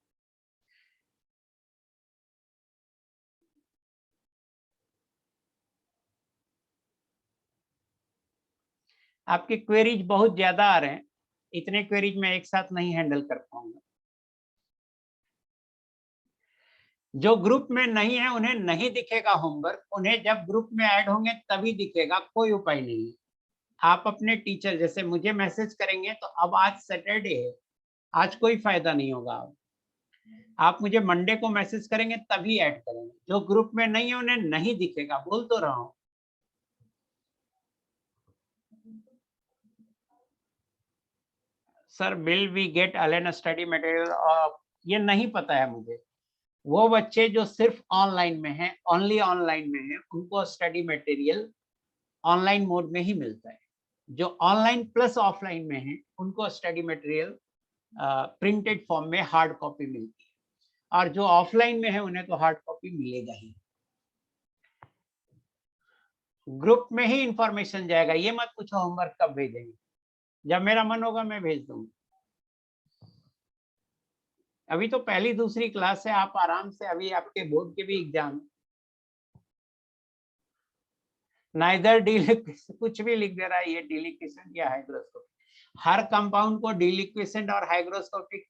आपके क्वेरीज बहुत ज्यादा आ रहे हैं, इतने क्वेरीज मैं एक साथ नहीं हैंडल कर पाऊंगा। जो ग्रुप में नहीं है उन्हें नहीं दिखेगा होमवर्क, उन्हें जब ग्रुप में ऐड होंगे तभी दिखेगा, कोई उपाय नहीं है। आप अपने टीचर जैसे मुझे मैसेज करेंगे तो अब आज सैटरडे है, आज कोई फायदा नहीं होगा। आप मुझे मंडे को मैसेज करेंगे तभी ऐड करेंगे, जो ग्रुप में नहीं है उन्हें नहीं दिखेगा, बोल तो रहा हूं। Sir will we get Allen study material? ये नहीं पता है मुझे। वो बच्चे जो सिर्फ ऑनलाइन में हैं, ओनली ऑनलाइन में हैं, उनको स्टडी मटेरियल ऑनलाइन मोड में ही मिलता है। जो ऑनलाइन प्लस ऑफलाइन में हैं, उनको स्टडी मटेरियल प्रिंटेड फॉर्म में हार्ड कॉपी मिलती है, और जो ऑफलाइन में है उन्हें तो हार्ड कॉपी मिलेगा ही। ग्रुप में ही इंफॉर्मेशन जाएगा, ये मत पूछो होमवर्क कब भेजेंगे, जब मेरा मन होगा मैं भेज दूंगा। अभी तो पहली दूसरी क्लास है, आप आराम से, अभी आपके बोर्ड के भी एग्जाम, नाइदर कुछ भी लिख दे रहा है, ये डिलिक्वेसेंट या हाइग्रोस्कोपिक। हर कंपाउंड को डिलिक्वेसेंट और हाइग्रोस्कोपिक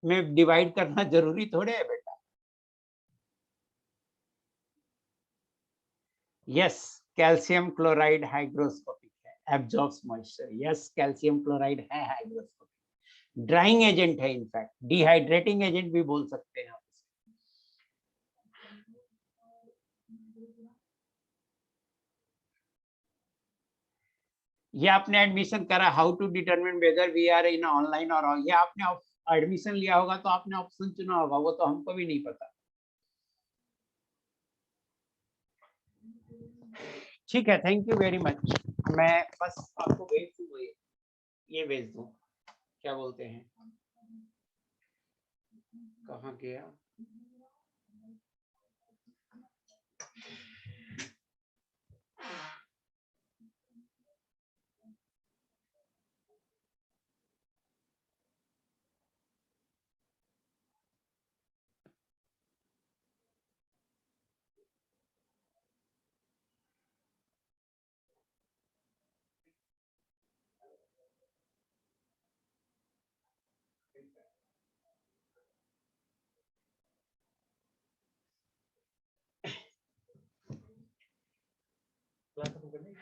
में डिवाइड करना जरूरी थोड़े है बेटा। यस, कैल्शियम क्लोराइड हाइग्रोस्कोपिक है, absorbs moisture. Yes, calcium chloride है हाइग्रोस्कोपिक, ड्राइंग एजेंट है, इनफैक्ट डिहाइड्रेटिंग एजेंट भी बोल सकते हैं आप। ये आपने एडमिशन करा, how to determine whether we are in online और, ये आपने एडमिशन लिया होगा तो आपने ऑप्शन चुना होगा, वो तो हमको भी नहीं पता। ठीक है, थैंक यू वेरी मच। मैं बस आपको भेज दूँ, ये भेज दूँ, क्या बोलते हैं, कहाँ गया?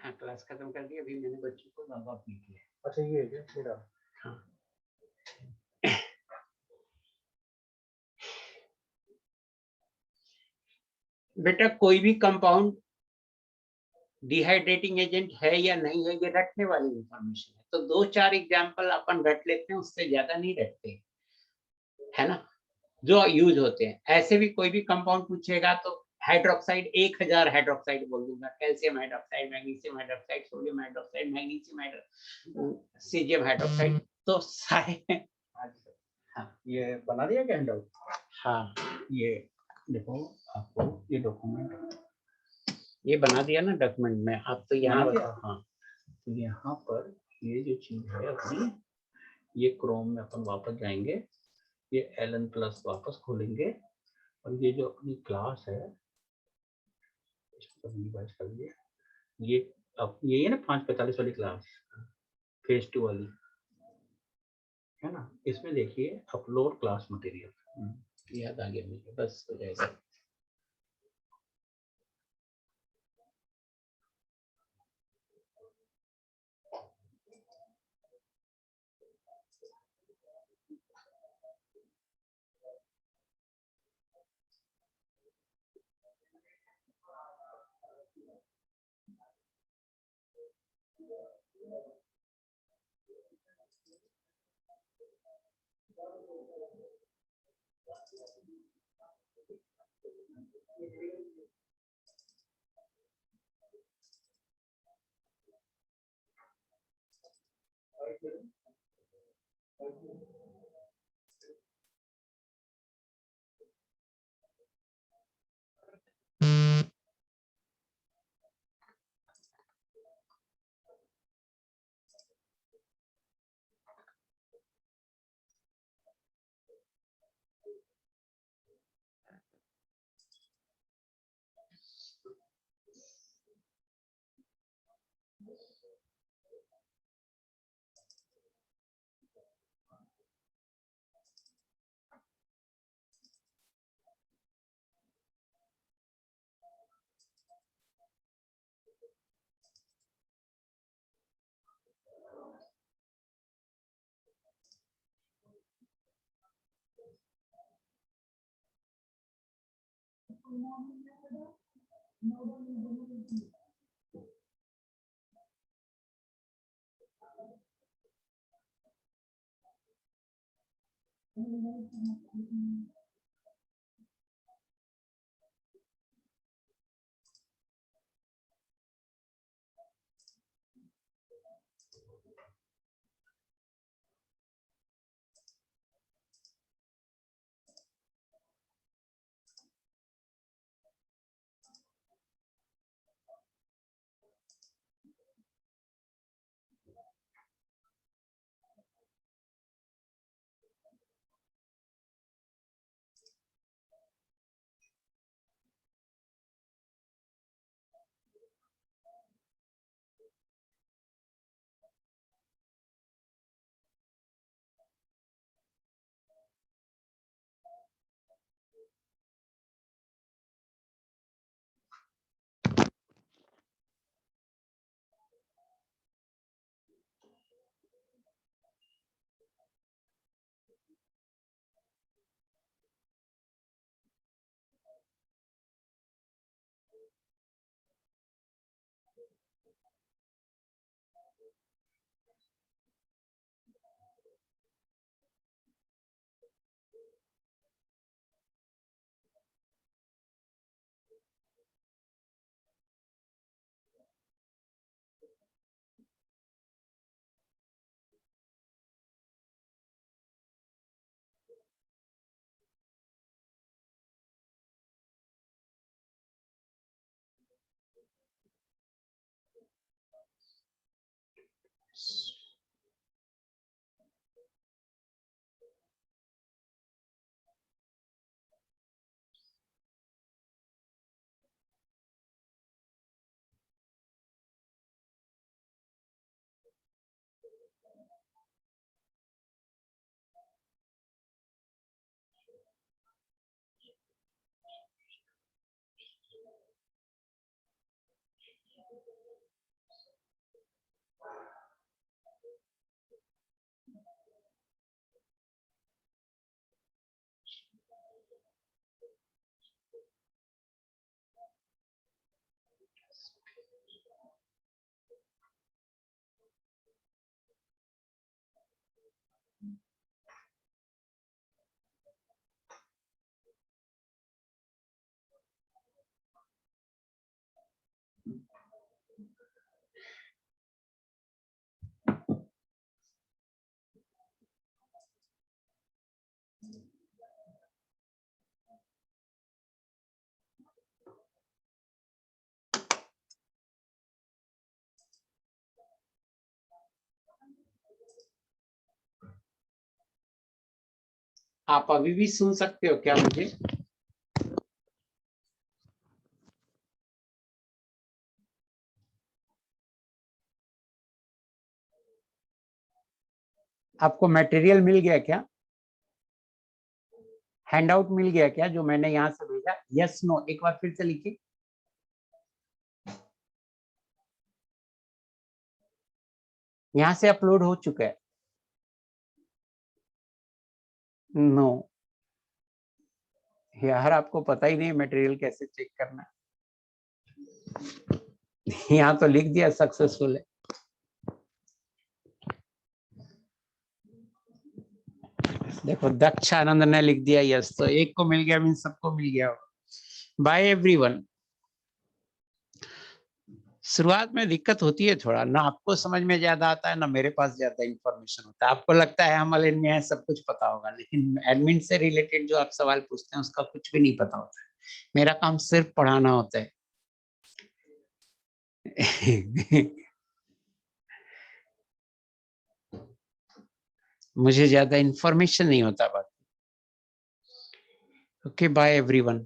हाँ, क्लास खत्म कर दी, अभी मैंने बच्चों को लॉग आउट नहीं किया। अच्छा, ये है क्या मेरा? हाँ। बेटा कोई भी कंपाउंड डिहाइड्रेटिंग एजेंट है या नहीं है, ये रटने वाली इंफॉर्मेशन है, तो दो चार एग्जाम्पल अपन रट लेते हैं, उससे ज्यादा नहीं रटते, है ना, जो यूज होते हैं। ऐसे भी कोई भी कंपाउंड पूछेगा तो हाइड्रोक्साइड 1000 हाइड्रोक्साइड बोल दूंगा, calcium hydroxide, magnesium hydroxide, sodium hydroxide, magnesium hydroxide, caesium hydroxide, तो सारे। हाँ, ये बना दिया क्या हैंडआउट? हाँ, ये देखो, आपको ये डॉक्यूमेंट ये बना दिया ना डॉक्यूमेंट में, आप तो यहाँ हाँ, तो यहाँ पर ये जो चीज है अपनी, ये क्रोम में अपन वापस जाएंगे, ये एलन प्लस वापस खोलेंगे, और ये जो अपनी क्लास है इसको रिवाइज कर लिया, ये अब ये है ना 545 वाली क्लास, फेज 2 वाली है ना, इसमें देखिए अपलोड क्लास मटेरियल, याद आ गया मुझे, बस हो जाएगा। आप अभी भी सुन सकते हो क्या मुझे? आपको मटेरियल मिल गया क्या? हैंडआउट मिल गया क्या जो मैंने यहाँ से भेजा? यस नो एक बार फिर से लिखिए। यहाँ से अपलोड हो चुका है? नो यार, आपको पता ही नहीं मटेरियल कैसे चेक करना। यहाँ तो लिख दिया सक्सेसफुल है। देखो दक्ष आनंद ने लिख दिया यस, तो एक को मिल गया मीन सबको मिल गया। Bye everyone. शुरुआत में दिक्कत होती है थोड़ा, ना आपको समझ में ज्यादा आता है ना मेरे पास ज्यादा इंफॉर्मेशन होता है। आपको लगता है हम एडमिन में सब कुछ पता होगा, लेकिन एडमिन से रिलेटेड जो आप सवाल पूछते हैं उसका कुछ भी नहीं पता होता है। मेरा काम सिर्फ पढ़ाना होता है। मुझे ज्यादा इंफॉर्मेशन नहीं होता बात। Okay bye everyone.